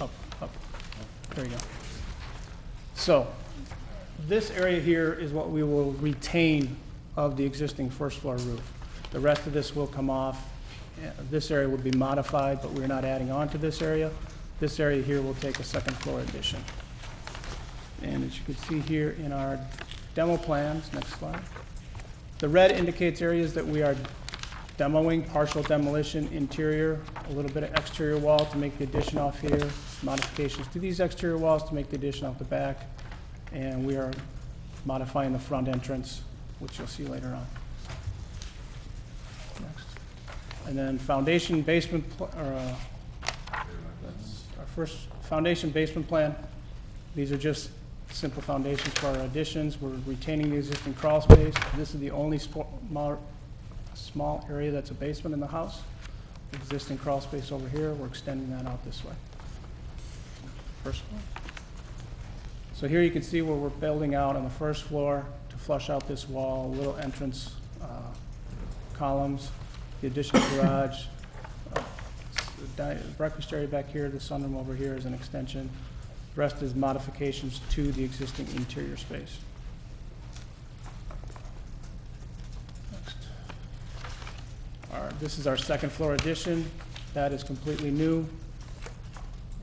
Up. There you go. So this area here is what we will retain of the existing first floor roof. The rest of this will come off this area would be modified, but we're not adding on to this area. This area here will take a second floor addition. And as you can see here in our demo plans, next slide, the red indicates areas that we are demoing, partial demolition, interior, a little bit of exterior wall to make the addition off here, modifications to these exterior walls to make the addition off the back, and we are modifying the front entrance, which you'll see later on. Next. And then foundation basement, that's our first foundation basement plan. These are just simple foundations for our additions. We're retaining the existing crawl space. This is the only small area that's a basement in the house. Existing crawl space over here, we're extending that out this way. First floor. So here you can see where we're building out on the first floor to flush out this wall, little entrance columns, the additional garage, the breakfast area back here, the sunroom over here is an extension. The rest is modifications to the existing interior space. Next. This is our second floor addition. That is completely new.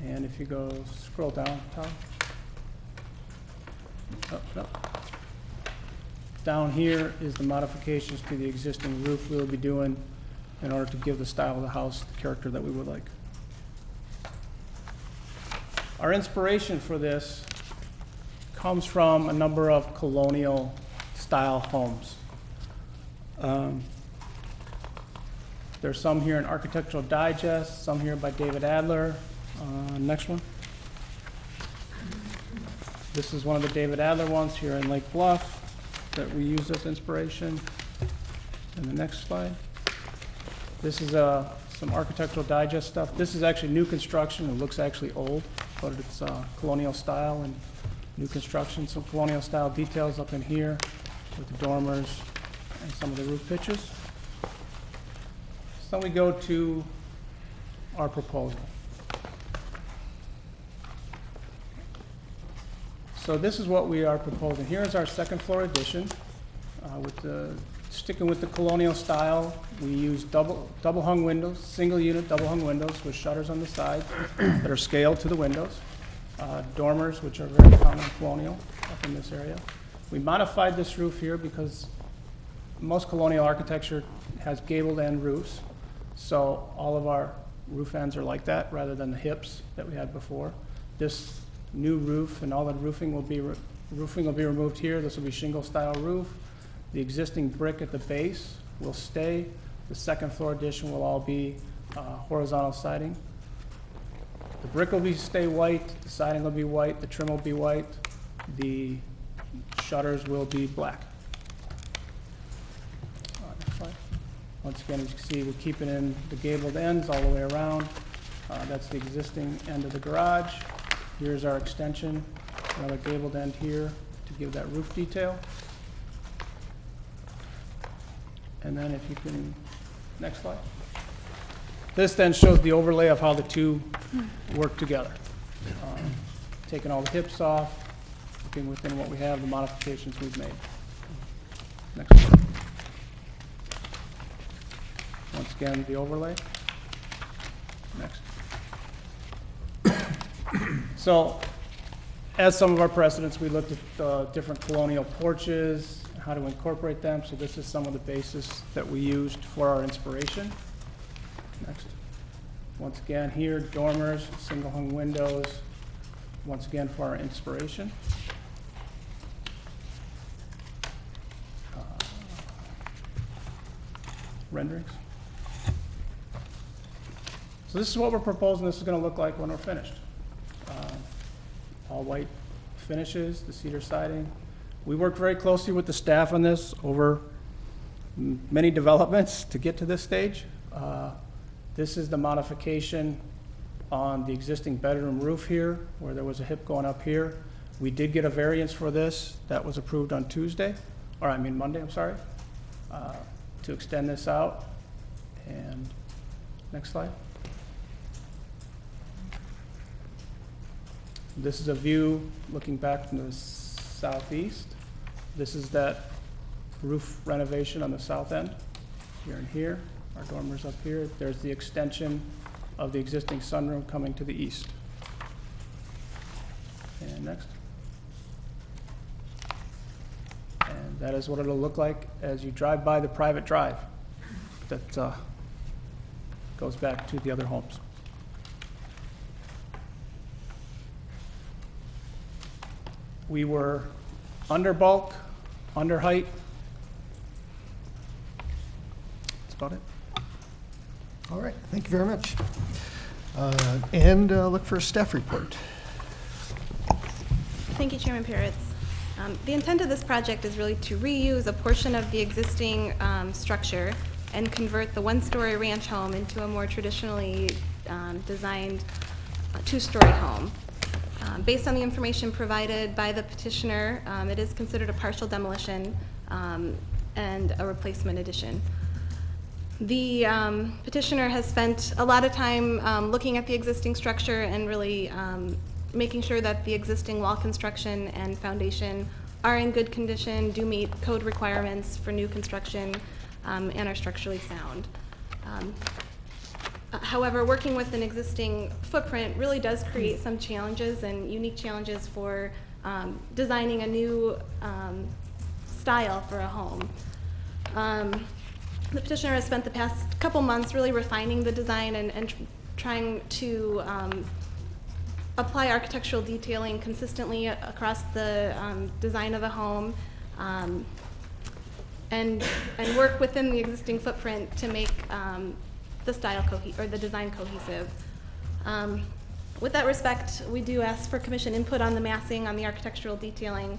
And if you go scroll down, Tom. Down here is the modifications to the existing roof we'll be doing in order to give the style of the house the character that we would like. Our inspiration for this comes from a number of colonial style homes. There's some here in Architectural Digest, some here by David Adler. Next one. This is one of the David Adler ones here in Lake Bluff that we use as inspiration. And the next slide. This is some Architectural Digest stuff. This is actually new construction. It looks actually old, but it's colonial style and new construction. Some colonial style details up in here with the dormers and some of the roof pitches. So we go to our proposal. So this is what we are proposing. Here is our second floor addition. Sticking with the colonial style, we use double hung windows, single unit double hung windows with shutters on the side that are scaled to the windows. Dormers, which are very common colonial up in this area. We modified this roof here because most colonial architecture has gabled end roofs. So all of our roof ends are like that rather than the hips that we had before. This new roof and all the roofing will be removed here. This will be shingle style roof. The existing brick at the base will stay. The second floor addition will all be horizontal siding. The brick will stay white, the siding will be white, the trim will be white, the shutters will be black. Next slide. Once again, as you can see, we're keeping in the gabled ends all the way around. That's the existing end of the garage. Here's our extension, another gabled end here to give that roof detail. And then if you can, next slide. This then shows the overlay of how the two work together. Taking all the hips off, looking within what we have, the modifications we've made. Next slide. Once again, the overlay. Next. So, as some of our precedents, we looked at different colonial porches, how to incorporate them. So this is some of the basis that we used for our inspiration. Next. Once again, here, dormers, single hung windows, once again for our inspiration. Renderings. So this is what we're proposing this is going to look like when we're finished. All white finishes, the cedar siding. We worked very closely with the staff on this over many developments to get to this stage. This is the modification on the existing bedroom roof here, where there was a hip going up here. We did get a variance for this. That was approved on Monday, I'm sorry, to extend this out. And next slide. This is a view looking back from the southeast. This is that roof renovation on the south end, here and here. our dormers up here. There's the extension of the existing sunroom coming to the east. And next. And that is what it'll look like as you drive by the private drive that goes back to the other homes. We were under bulk, under height. That's about it. All right, thank you very much. And look for a staff report. Thank you, Chairman Pairitz. The intent of this project is really to reuse a portion of the existing structure and convert the one-story ranch home into a more traditionally designed two-story home. Based on the information provided by the petitioner, it is considered a partial demolition and a replacement addition. The petitioner has spent a lot of time looking at the existing structure and really making sure that the existing wall construction and foundation are in good condition, do meet code requirements for new construction, and are structurally sound. However, working with an existing footprint really does create some challenges and unique challenges for designing a new style for a home. The petitioner has spent the past couple months really refining the design and trying to apply architectural detailing consistently across the design of the home, and work within the existing footprint to make the style or the design cohesive. With that respect, we do ask for commission input on the massing, on the architectural detailing.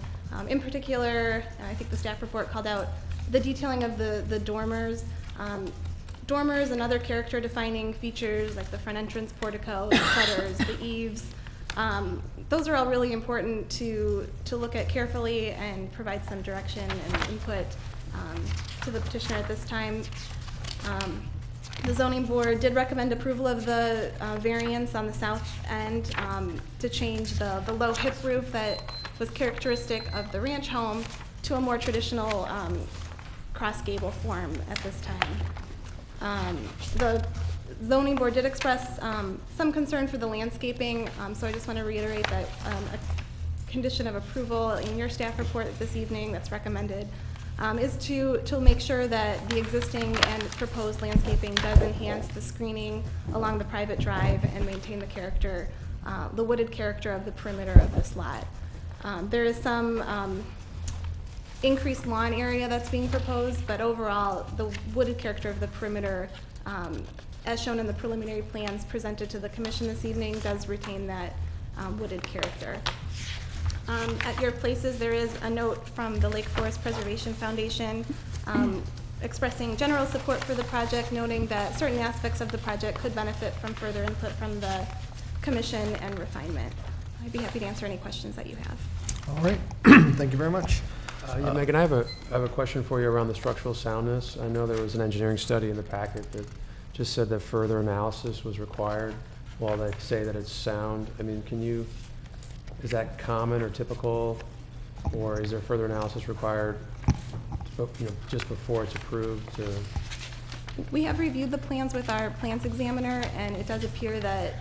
In particular, I think the staff report called out the detailing of the dormers. Dormers and other character defining features like the front entrance portico, the shutters, the eaves. Those are all really important to look at carefully and provide some direction and input to the petitioner at this time. The zoning board did recommend approval of the variance on the south end to change the low hip roof that was characteristic of the ranch home to a more traditional cross gable form at this time. The zoning board did express some concern for the landscaping, so I just want to reiterate that a condition of approval in your staff report this evening that's recommended is to make sure that the existing and proposed landscaping does enhance the screening along the private drive and maintain the character, the wooded character of the perimeter of this lot. There is some increased lawn area that's being proposed, but overall, the wooded character of the perimeter, as shown in the preliminary plans presented to the commission this evening, does retain that wooded character. At your places, there is a note from the Lake Forest Preservation Foundation expressing general support for the project, noting that certain aspects of the project could benefit from further input from the commission and refinement. I'd be happy to answer any questions that you have. All right, thank you very much. Yeah, Megan, I have a question for you around the structural soundness. I know there was an engineering study in the packet that just said that further analysis was required while they say that it's sound. I mean, is that common or typical, or is there further analysis required, just before it's approved? We have reviewed the plans with our plans examiner, and it does appear that,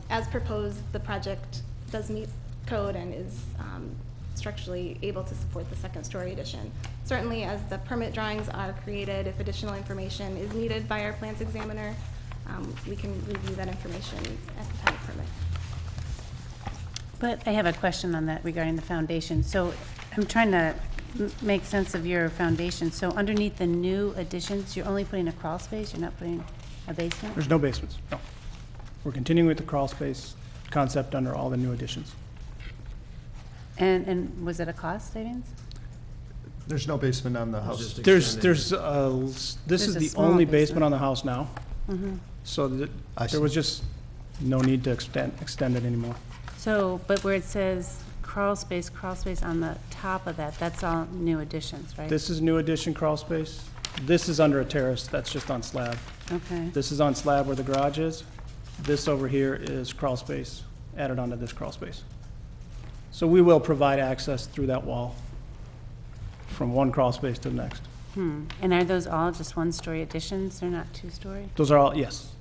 as proposed, the project does meet code and is structurally able to support the second-story addition. Certainly, as the permit drawings are created, if additional information is needed by our plans examiner, we can review that information at the time of permit. But I have a question on that regarding the foundation. So I'm trying to make sense of your foundation. So underneath the new additions, you're only putting a crawl space? You're not putting a basement? There's no basements, no. We're continuing with the crawl space concept under all the new additions. And was it a cost savings? There's no basement on the house. This is the only basement on the house now. Mm-hmm. So there was just no need to extend it anymore. So, but where it says crawl space on the top of that, that's all new additions, right? This is new addition crawl space. This is under a terrace, that's just on slab. Okay. This is on slab where the garage is. This over here is crawl space added onto this crawl space. So we will provide access through that wall from one crawl space to the next. And are those all just one-story additions? They're not two-story? Those are all, yes.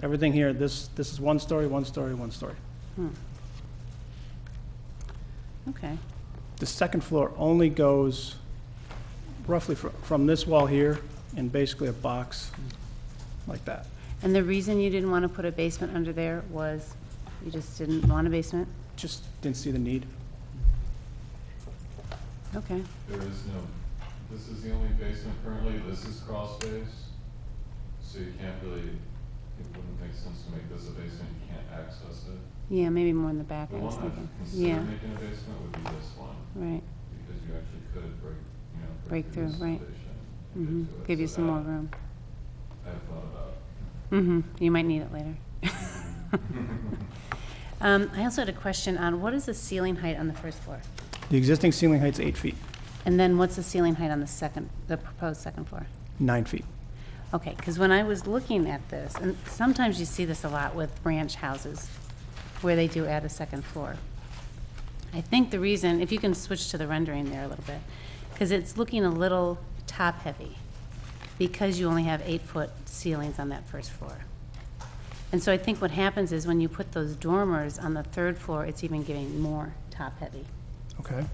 Everything here, this is 1 story, 1 story, 1 story. Okay. The second floor only goes roughly from this wall here and basically a box like that. And the reason you didn't want to put a basement under there was you just didn't want a basement? Just didn't see the need. Okay. There is no, this is the only basement currently, this is crawl space, so you can't really, it wouldn't make sense to make this a basement, you can't access it. Yeah, maybe more in the back, The I was one I've thinking. considered Yeah, making a basement would be this one, right. because you actually could break, Break through, this right. foundation and get to it. Give you So some that more room. I've thought about. You might need it later. I also had a question on what is the ceiling height on the first floor? The existing ceiling height's 8 feet, And then what's the ceiling height on the proposed second floor? 9 feet. Okay, because when I was looking at this, and sometimes you see this a lot with branch houses, where they do add a second floor. I think the reason, if you can switch to the rendering there a little bit, because it's looking a little top-heavy, because you only have 8-foot ceilings on that first floor. And so I think what happens is when you put those dormers on the third floor, it's even getting more top-heavy. Okay.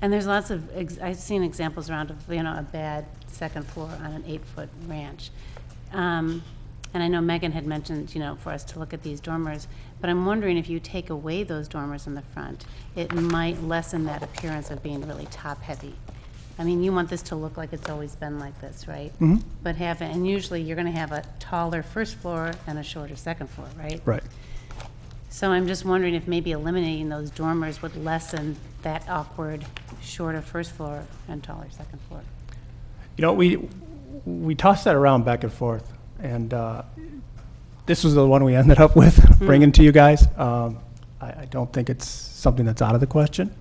And there's lots of, I've seen examples around of, a bad second floor on an 8-foot ranch. And I know Megan had mentioned, for us to look at these dormers, but I'm wondering if you take away those dormers in the front, it might lessen that appearance of being really top-heavy. I mean, you want this to look like it's always been like this, right? Mm-hmm. But and usually you're gonna have a taller first floor and a shorter second floor, right? Right. So I'm just wondering if maybe eliminating those dormers would lessen that awkward, shorter first floor and taller second floor. We tossed that around back and forth, and this was the one we ended up with, bringing to you guys. I don't think it's something that's out of the question.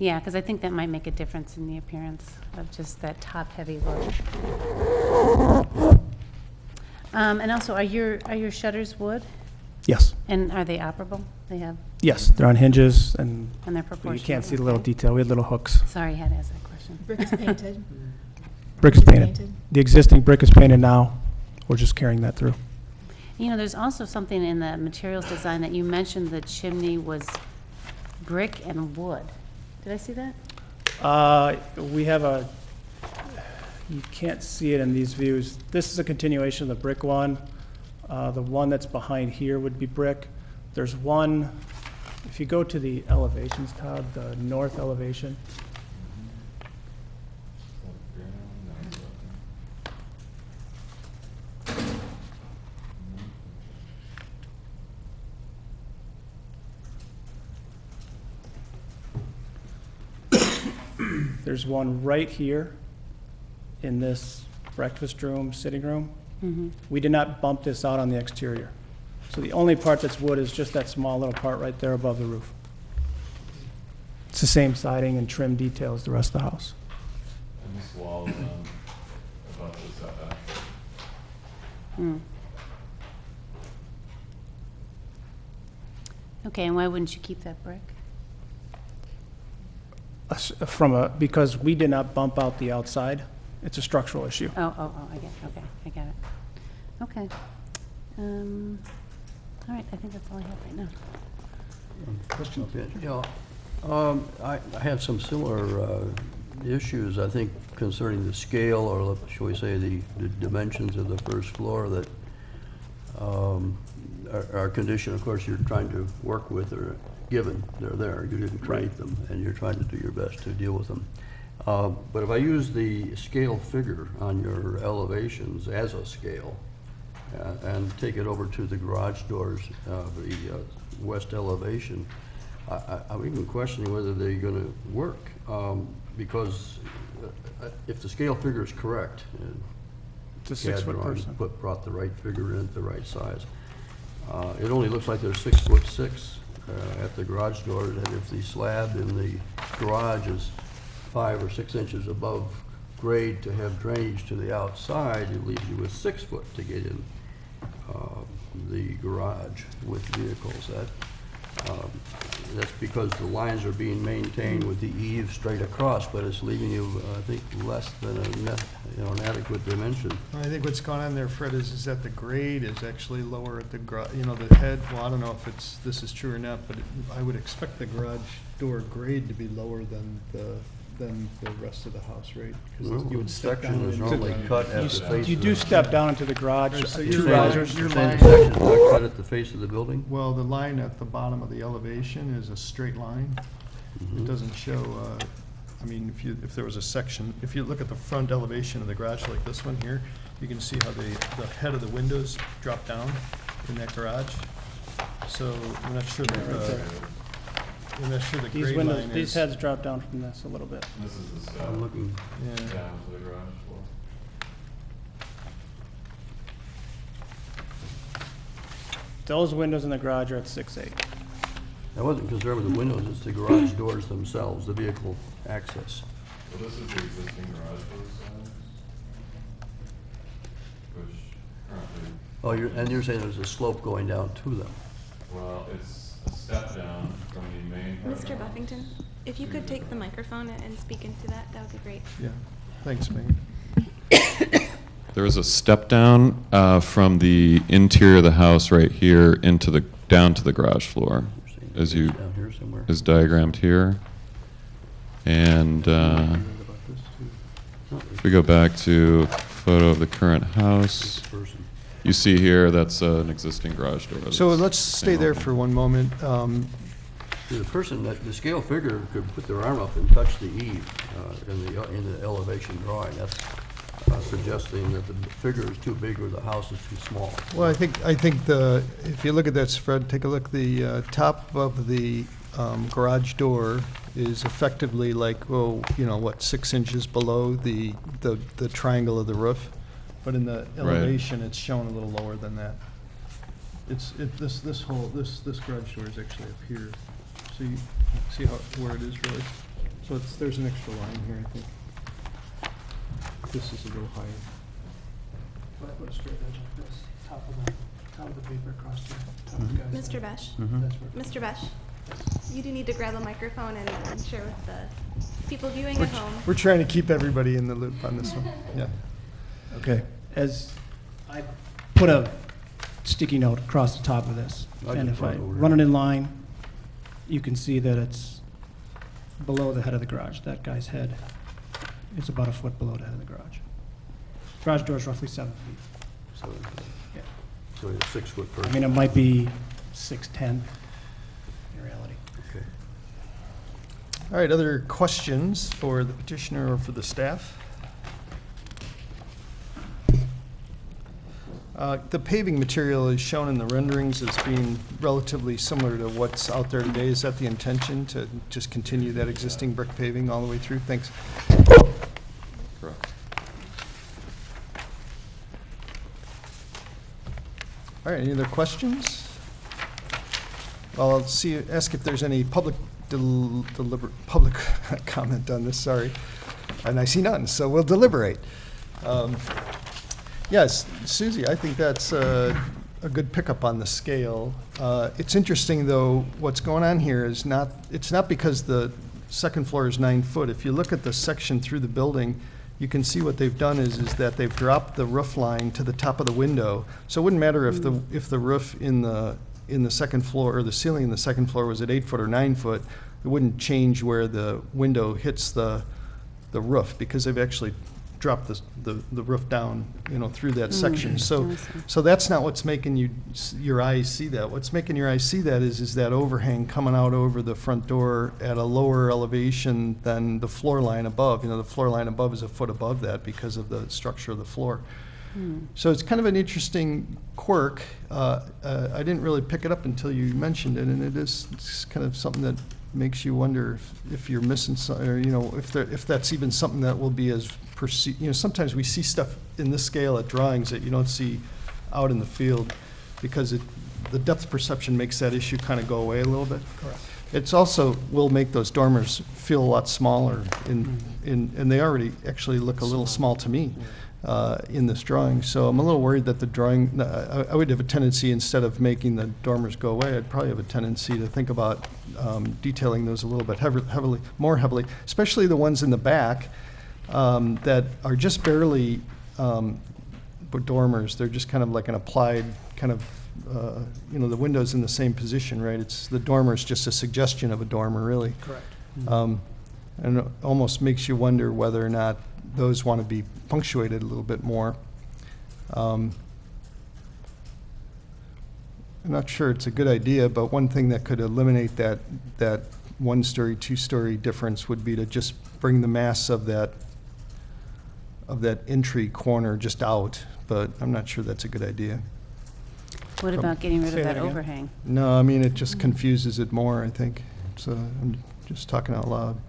Yeah, because I think that might make a difference in the appearance of just that top-heavy look. And also, are your shutters wood? Yes. And are they operable? They have, Yes, they're on hinges, and and they're you proportional? can't see the little Okay. detail. We had little hooks. Sorry, I had to ask that question. Brick is painted. Brick is Brick is painted. painted. The existing brick is painted now. We're just carrying that through. There's also something in the materials design that you mentioned the chimney was brick and wood. Did I see that? We have you can't see it in these views. This is a continuation of the brick one. The one that's behind here would be brick. There's one, if you go to the elevations, Todd, the north elevation. There's one right here in this breakfast room, sitting room. We did not bump this out on the exterior. So the only part that's wood is just that small little part right there above the roof. It's the same siding and trim detail as the rest of the house. And this wall is above the setback. Okay, and why wouldn't you keep that brick? Because we did not bump out the outside, it's a structural issue. Oh, I get it. Okay, I get it. Okay. All right, I think that's all I have right now. Question? I have some similar issues, I think, concerning the scale, or shall we say, the dimensions of the first floor that our condition, of course, you're trying to work with, or given, they're there. You didn't create them, and you're trying to do your best to deal with them. But if I use the scale figure on your elevations as a scale, and take it over to the garage doors, the west elevation, I'm even questioning whether they're going to work, because if the scale figure is correct, It's a 6-foot person. brought the right figure in at the right size. It only looks like they're 6'6" at the garage doors, and if the slab in the garage is 5 or 6 inches above grade to have drainage to the outside, it leaves you with 6 foot to get in the garage with vehicles. That that's because the lines are being maintained with the eave straight across, but it's leaving you, I think, less than an adequate dimension. I think what's going on there, Fred, is that the grade is actually lower at the the head. Well, I don't know if this is true or not, but I would expect the garage door grade to be lower than the rest of the house, right? Because you would step down Section is normally cut at the face. You do step down into the garage, So two your line- risers. your Saying line- the section's not cut at the face of the building? Well, the line at the bottom of the elevation is a straight line. It doesn't show, I mean, if there was a section, if you look at the front elevation of the garage like this one here, you can see how the head of the windows drop down in that garage. So I'm not sure that I'm not sure the These grade windows, line these is. heads drop down from this a little bit. This is the step I'm looking, Yeah. down to the garage floor. Those windows in the garage are at 6'8". I wasn't concerned with the windows, it's the garage doors themselves, the vehicle access. So this is the existing garage door size, which currently, Oh, you're saying there's a slope going down to them? well, it's a step down from the main part of the Mr. house. Buffington, if you could take the microphone and speak into that, that would be great. Yeah, thanks, Megan. There is a step down from the interior of the house right here into the, down to the garage floor, You're saying as you, down here somewhere? is diagrammed here. And if we go back to photo of the current house, Person. you see here, that's an existing garage door. So that's let's stay there single. for one moment. See, the person, the scale figure could put their arm up and touch the eave in the elevation drawing. That's suggesting that the figure is too big or the house is too small. Well, I think if you look at that, Fred, take a look, the top of the garage door is effectively like, oh, 6 inches below the triangle of the roof. But in the elevation, it's shown a little lower than that. This garage door is actually up here. So you see where it is really? So there's an extra line here, I think. This is a little higher. If I put a straight edge like this, top of the paper across the top of the guy's Mr. head. Besh, That's where- Mr. Besh, you do need to grab a microphone and share with the people viewing at home. We're trying to keep everybody in the loop on this one. Yeah. Okay, as I put a sticky note across the top of this, I and just if I run over run it in line, you can see that it's below the head of the garage. That guy's head is about a foot below the head of the garage. Garage door is roughly 7 feet. So, Yeah. so you're a 6-foot I person. mean, it might be 6'10" in reality. Okay. All right, other questions for the petitioner or for the staff? The paving material is shown in the renderings as being relatively similar to what's out there today. Is that the intention, to just continue that existing brick paving all the way through? Thanks. Correct. All right, any other questions? Well, I'll ask if there's any public comment on this, sorry. And I see none, so we'll deliberate. Yes, Susie, I think that's a good pickup on the scale. It's interesting, though, what's going on here is it's not because the second floor is 9 foot. If you look at the section through the building, you can see what they've done is that they've dropped the roof line to the top of the window. So it wouldn't matter if the roof in the second floor, or the ceiling in the second floor was at 8 foot or 9 foot, it wouldn't change where the window hits the roof, because they've actually dropped the roof down, through that section. So that's not what's making your eyes see that. What's making your eyes see that is that overhang coming out over the front door at a lower elevation than the floor line above. The floor line above is a foot above that because of the structure of the floor. So it's kind of an interesting quirk. I didn't really pick it up until you mentioned it, and it's kind of something that makes you wonder if you're missing some, or if that's even something that will be as perceived. Sometimes we see stuff in this scale at drawings that you don't see out in the field, because the depth perception makes that issue kind of go away a little bit. Correct. It's also will make those dormers feel a lot smaller, and they already actually look a little small to me. in this drawing. So I'm a little worried that the drawing, I would have a tendency, instead of making the dormers go away, I'd probably have a tendency to think about detailing those a little bit more heavily, especially the ones in the back that are just barely dormers. They're just kind of like an applied kind of, the window's in the same position, right? The dormer's just a suggestion of a dormer, really. Correct. And it almost makes you wonder whether or not those want to be punctuated a little bit more. I'm not sure it's a good idea, but one thing that could eliminate that one-story, two-story difference would be to just bring the mass of that entry corner just out, but I'm not sure that's a good idea. What about getting rid Say of that that again? overhang? No, I mean, it just confuses it more, I think. So I'm just talking out loud.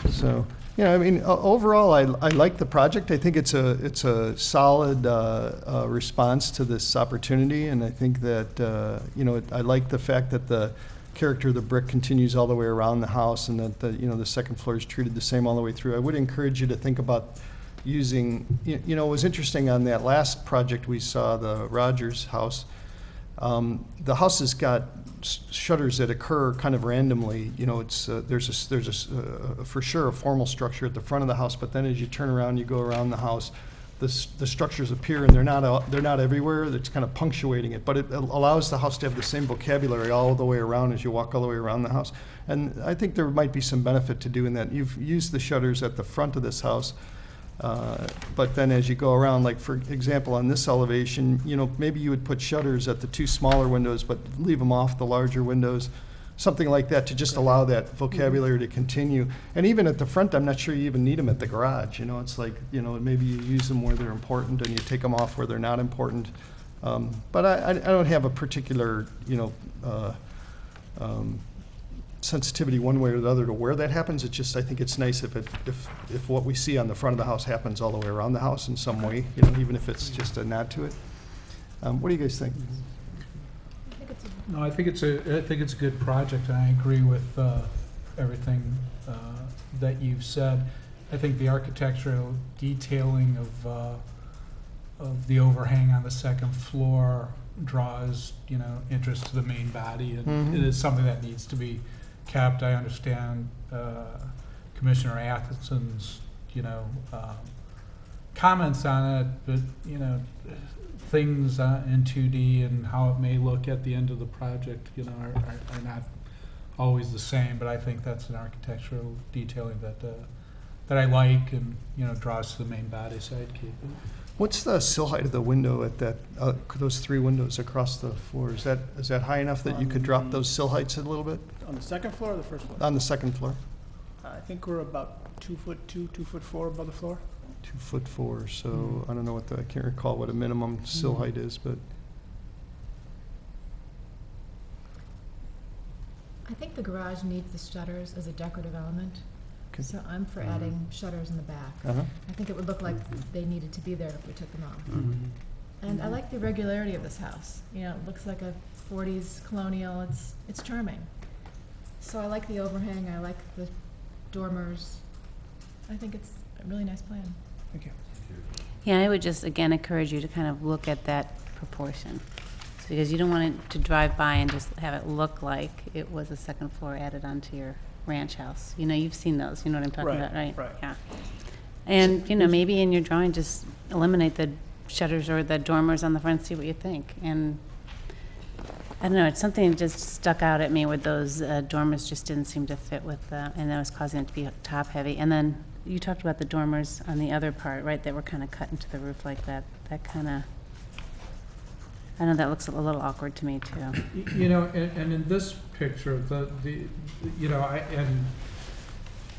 So, I mean, overall, I like the project. I think it's a solid response to this opportunity, and I think that, I like the fact that the character of the brick continues all the way around the house, and that the second floor is treated the same all the way through. I would encourage you to think about using, it was interesting on that last project we saw, the Rogers house. The house has got shutters that occur kind of randomly. There's for sure a formal structure at the front of the house, but then as you turn around, you go around the house, the structures appear, and they're not everywhere. It's kind of punctuating it, but it allows the house to have the same vocabulary all the way around as you walk all the way around the house. And I think there might be some benefit to doing that. You've used the shutters at the front of this house. But then as you go around, like for example, on this elevation, maybe you would put shutters at the two smaller windows, but leave them off the larger windows, something like that, to just allow that vocabulary to continue. And even at the front, I'm not sure you even need them at the garage. It's like, maybe you use them where they're important and you take them off where they're not important. But I don't have a particular, sensitivity one way or the other to where that happens. It's just, I think it's nice if what we see on the front of the house happens all the way around the house in some way, even if it's just a nod to it. What do you guys think? No, I think it's a good project, and I agree with everything that you've said. I think the architectural detailing of the overhang on the second floor draws interest to the main body, and it is something that needs to be kept. I understand Commissioner Athenson's comments on it, but things in 2D and how it may look at the end of the project are not always the same. But I think that's an architectural detailing that I like, and draws to the main body, so I'd keep it. What's the sill height of the window at that, those three windows across the floor? Is that high enough that you could drop those sill heights a little bit? On the second floor or the first floor? On the second floor? I think we're about 2'2", 2'4" above the floor. 2'4", so I don't know I can't recall what a minimum sill height is, but. I think the garage needs the shutters as a decorative element. Okay. So I'm for adding shutters in the back. I think it would look like they needed to be there if we took them off. And I like the regularity of this house. It looks like a 40s colonial. It's charming. So I like the overhang. I like the dormers. I think it's a really nice plan. Thank you. Yeah, I would just, again, encourage you to kind of look at that proportion. Because you don't want it to drive by and just have it look like it was a second floor added onto your ranch house. You've seen those. You know what I'm talking about, right? Right. Yeah. And, maybe in your drawing, just eliminate the shutters or the dormers on the front, see what you think. And I don't know, it's something that just stuck out at me with those dormers just didn't seem to fit with, and that was causing it to be top heavy. And then you talked about the dormers on the other part, right, that were kind of cut into the roof like that. That kind of, I know that looks a little awkward to me too. And in this picture, in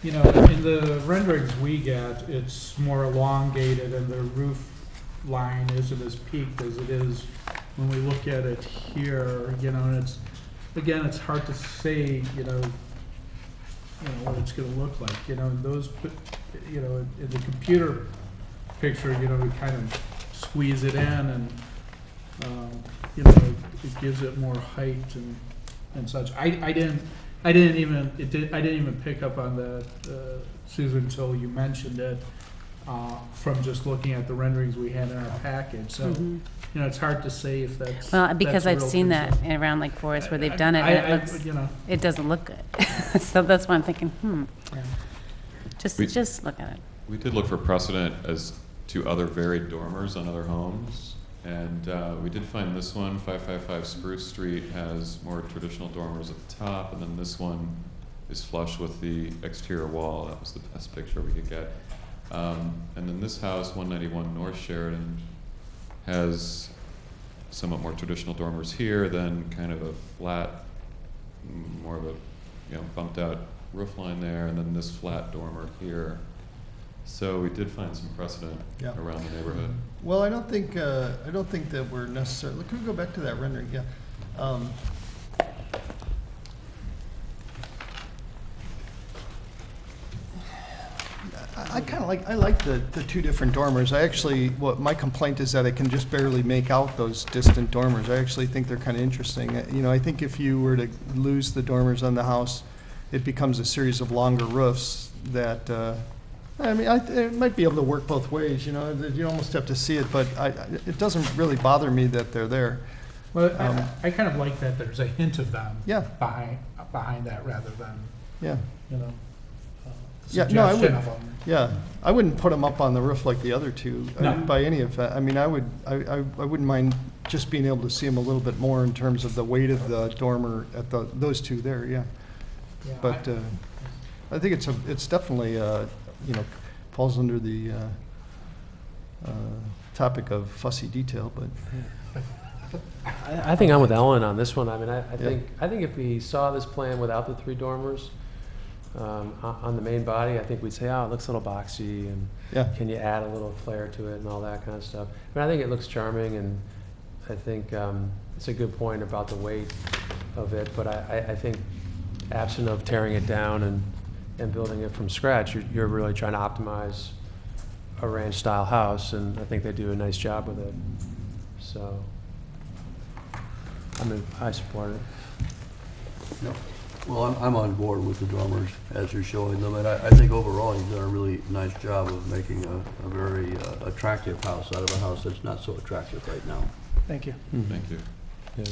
the renderings we get, it's more elongated, and the roof line isn't as peaked as it is when we look at it here. And it's hard to say, what it's going to look like. In those, in the computer picture, we kind of squeeze it in, and it gives it more height and such. I didn't I didn't even pick up on that, Susan, until you mentioned it, from just looking at the renderings we had in our package. So, Mhm. you know, it's hard to say if that's. Well, because that's I've real seen that concern. around Lake Forest where they've done it, and it looks, you know. it doesn't look good. So that's why I'm thinking, Yeah. just look at it. We did look for precedent as to other varied dormers on other homes, and we did find this one, 555 Spruce Street, has more traditional dormers at the top, and then this one is flush with the exterior wall. That was the best picture we could get. And then this house, 191 North Sheridan, has somewhat more traditional dormers here, then kind of a flat, more of a, you know, bumped out roof line there, and then this flat dormer here. So we did find some precedent Yeah. around the neighborhood. Well, I don't think that we're necessarily, can we go back to that rendering? Yeah. I kind of like the two different dormers. I actually, my complaint is that I can just barely make out those distant dormers. I actually think they're kind of interesting. You know, I think if you were to lose the dormers on the house, it becomes a series of longer roofs that, I mean, it might be able to work both ways, you know, you almost have to see it, but it doesn't really bother me that they're there. Well, I kind of like that there's a hint of them. Yeah. Behind that rather than, Yeah. you know, Yeah, no, I suggestion would, of them. yeah, I wouldn't put them up on the roof like the other two, No. by any effect. I mean, I wouldn't mind just being able to see them a little bit more in terms of the weight of the dormer at those two there, yeah. Yeah, But I think it's definitely, you know, falls under the topic of fussy detail, but. I think I'm with Ellen on this one. I mean, I think if we saw this plan without the three dormers on the main body, I think we'd say, oh, it looks a little boxy, and Yeah. can you add a little flair to it and all that kind of stuff. But I think it looks charming, and I think it's a good point about the weight of it. But I think absent of tearing it down and building it from scratch, you're really trying to optimize a ranch-style house, and I think they do a nice job with it. So, I support it. Well, I'm on board with the dormers as you're showing them, and I think overall you've done a really nice job of making a very attractive house out of a house that's not so attractive right now. Thank you. Thank you. Yeah.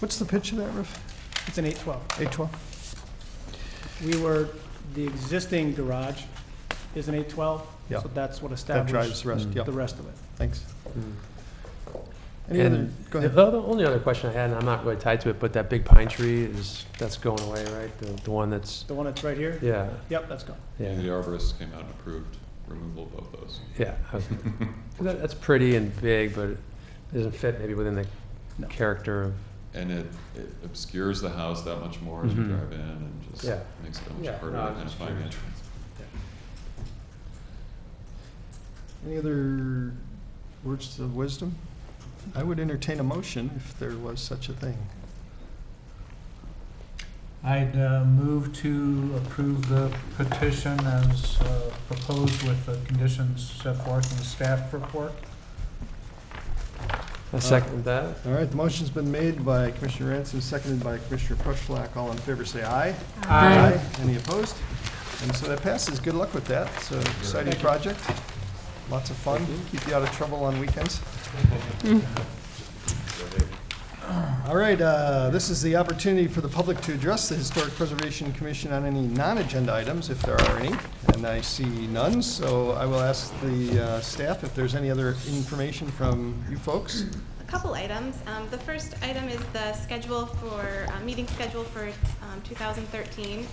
What's the pitch of that roof? It's an 812. 812? The existing garage is an 812, Yeah. so that's what That established drives the rest, yeah. the rest of it. Thanks. Mm. Any other, And go ahead. the only other question I had, and I'm not really tied to it, but that big pine tree that's going away, right? The one that's, The one that's right here? yeah, Yep, that's gone. yeah. The arborists came out and approved removal of both those. Yeah, that's pretty and big, but it doesn't fit maybe within the No. character of. And it obscures the house that much more as you Mhm. drive in, and just Yeah. makes it that much Yeah, harder no, to I'm just identify the curious. entrance. Any other words of wisdom? I would entertain a motion if there was such a thing. I'd move to approve the petition as proposed with the conditions set forth in the staff report. I second that. All right, the motion's been made by Commissioner Ransom, seconded by Commissioner Preschlack. All in favor, say aye. Aye. Any opposed? And so that passes. Good luck with that. It's an exciting project. Lots of fun. Keep you out of trouble on weekends. All right, this is the opportunity for the public to address the Historic Preservation Commission on any non-agenda items, if there are any, and I see none, so I will ask the staff if there's any other information from you folks. A couple items. The first item is the schedule for, meeting schedule for 2013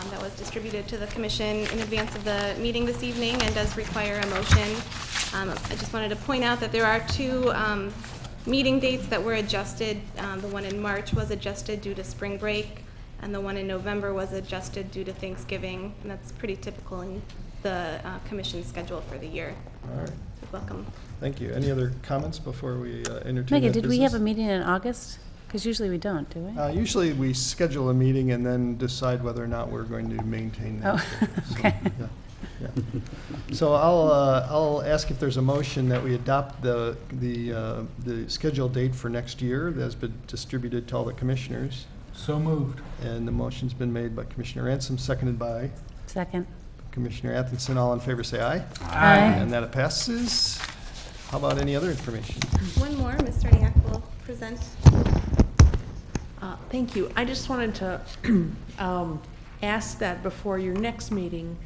that was distributed to the commission in advance of the meeting this evening and does require a motion. I just wanted to point out that there are two meeting dates that were adjusted. The one in March was adjusted due to spring break, and the one in November was adjusted due to Thanksgiving, and that's pretty typical in the commission's schedule for the year. All right, Welcome. thank you. Any other comments before we entertain Megan, that did we have a business? meeting in August? Because usually we don't, do we? Usually we schedule a meeting and then decide whether or not we're going to maintain that. Oh, schedule. So, okay. yeah, yeah. So I'll ask if there's a motion that we adopt the scheduled date for next year that's been distributed to all the commissioners. So moved. And the motion's been made by Commissioner Ransom, seconded by Second. Commissioner Athenson. All in favor, say aye. Aye. And that it passes. How about any other information? One more, Ms. Cerniak will present. Thank you. I just wanted to ask that before your next meeting,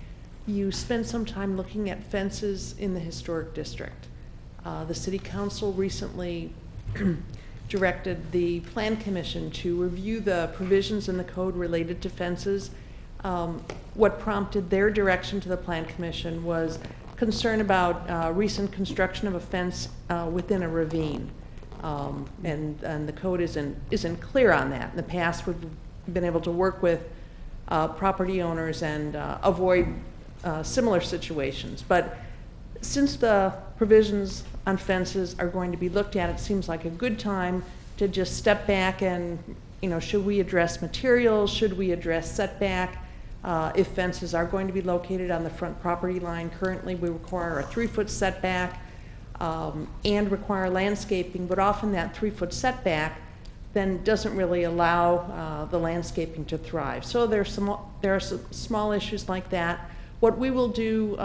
you spend some time looking at fences in the historic district. The City Council recently directed the Plan Commission to review the provisions in the code related to fences. What prompted their direction to the Plan Commission was concern about recent construction of a fence within a ravine. And the code isn't clear on that. In the past, we've been able to work with property owners and avoid similar situations. But since the provisions on fences are going to be looked at, it seems like a good time to just step back and, should we address materials? Should we address setback? If fences are going to be located on the front property line, currently we require a 3-foot setback and require landscaping, but often that 3-foot setback then doesn't really allow the landscaping to thrive. So there are some small issues like that. What we will do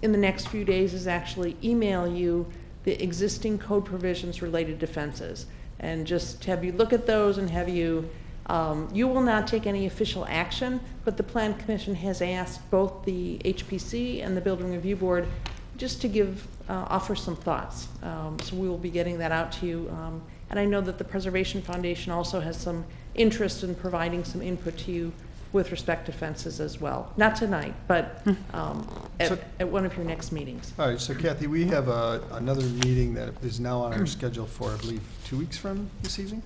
in the next few days is actually email you the existing code provisions related to fences, and just have you look at those and have you, you will not take any official action, but the Plan Commission has asked both the HPC and the Building Review Board just to give, offer some thoughts. So we will be getting that out to you. And I know that the Preservation Foundation also has some interest in providing some input to you with respect to fences as well. Not tonight, but at one of your next meetings. All right, so Kathy, we have another meeting that is now on our schedule for, I believe, 2 weeks from this evening.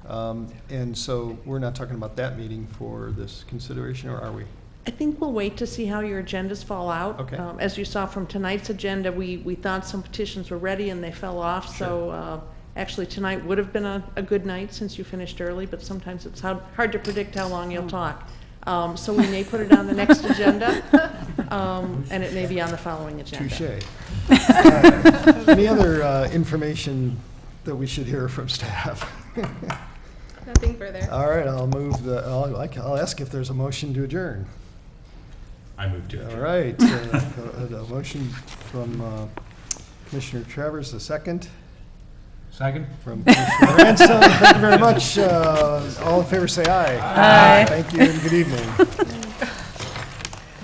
And so we're not talking about that meeting for this consideration, or are we? I think we'll wait to see how your agendas fall out. Okay. As you saw from tonight's agenda, we thought some petitions were ready and they fell off. Sure. So actually tonight would have been a good night since you finished early, but sometimes it's hard to predict how long you'll talk. So we may put it on the next agenda, and it may be on the following agenda. Touche. Any other information that we should hear from staff? Nothing further. All right, I'll move I'll ask if there's a motion to adjourn. I move to adjourn. All right, a motion from Commissioner Travers, a second. Second. From Commissioner Ransom. Thank you very much. All in favor, say aye. Aye. Thank you and good evening.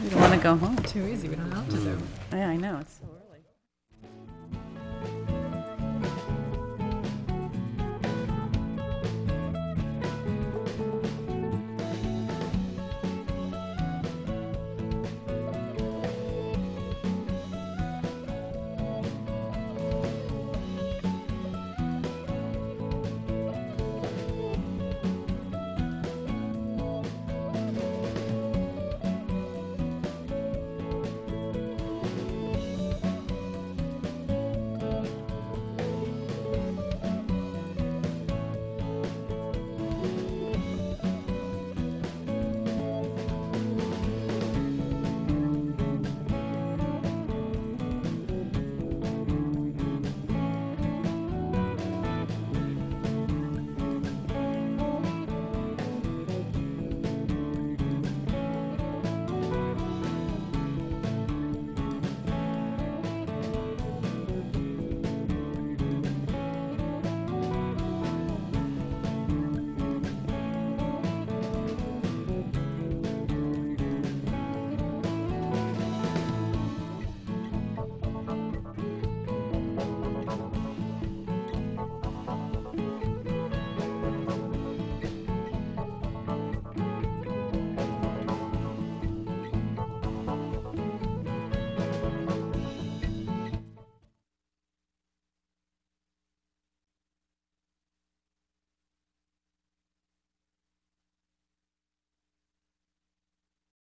You don't want to go home. Too easy, we don't have to do. Yeah, I know. It's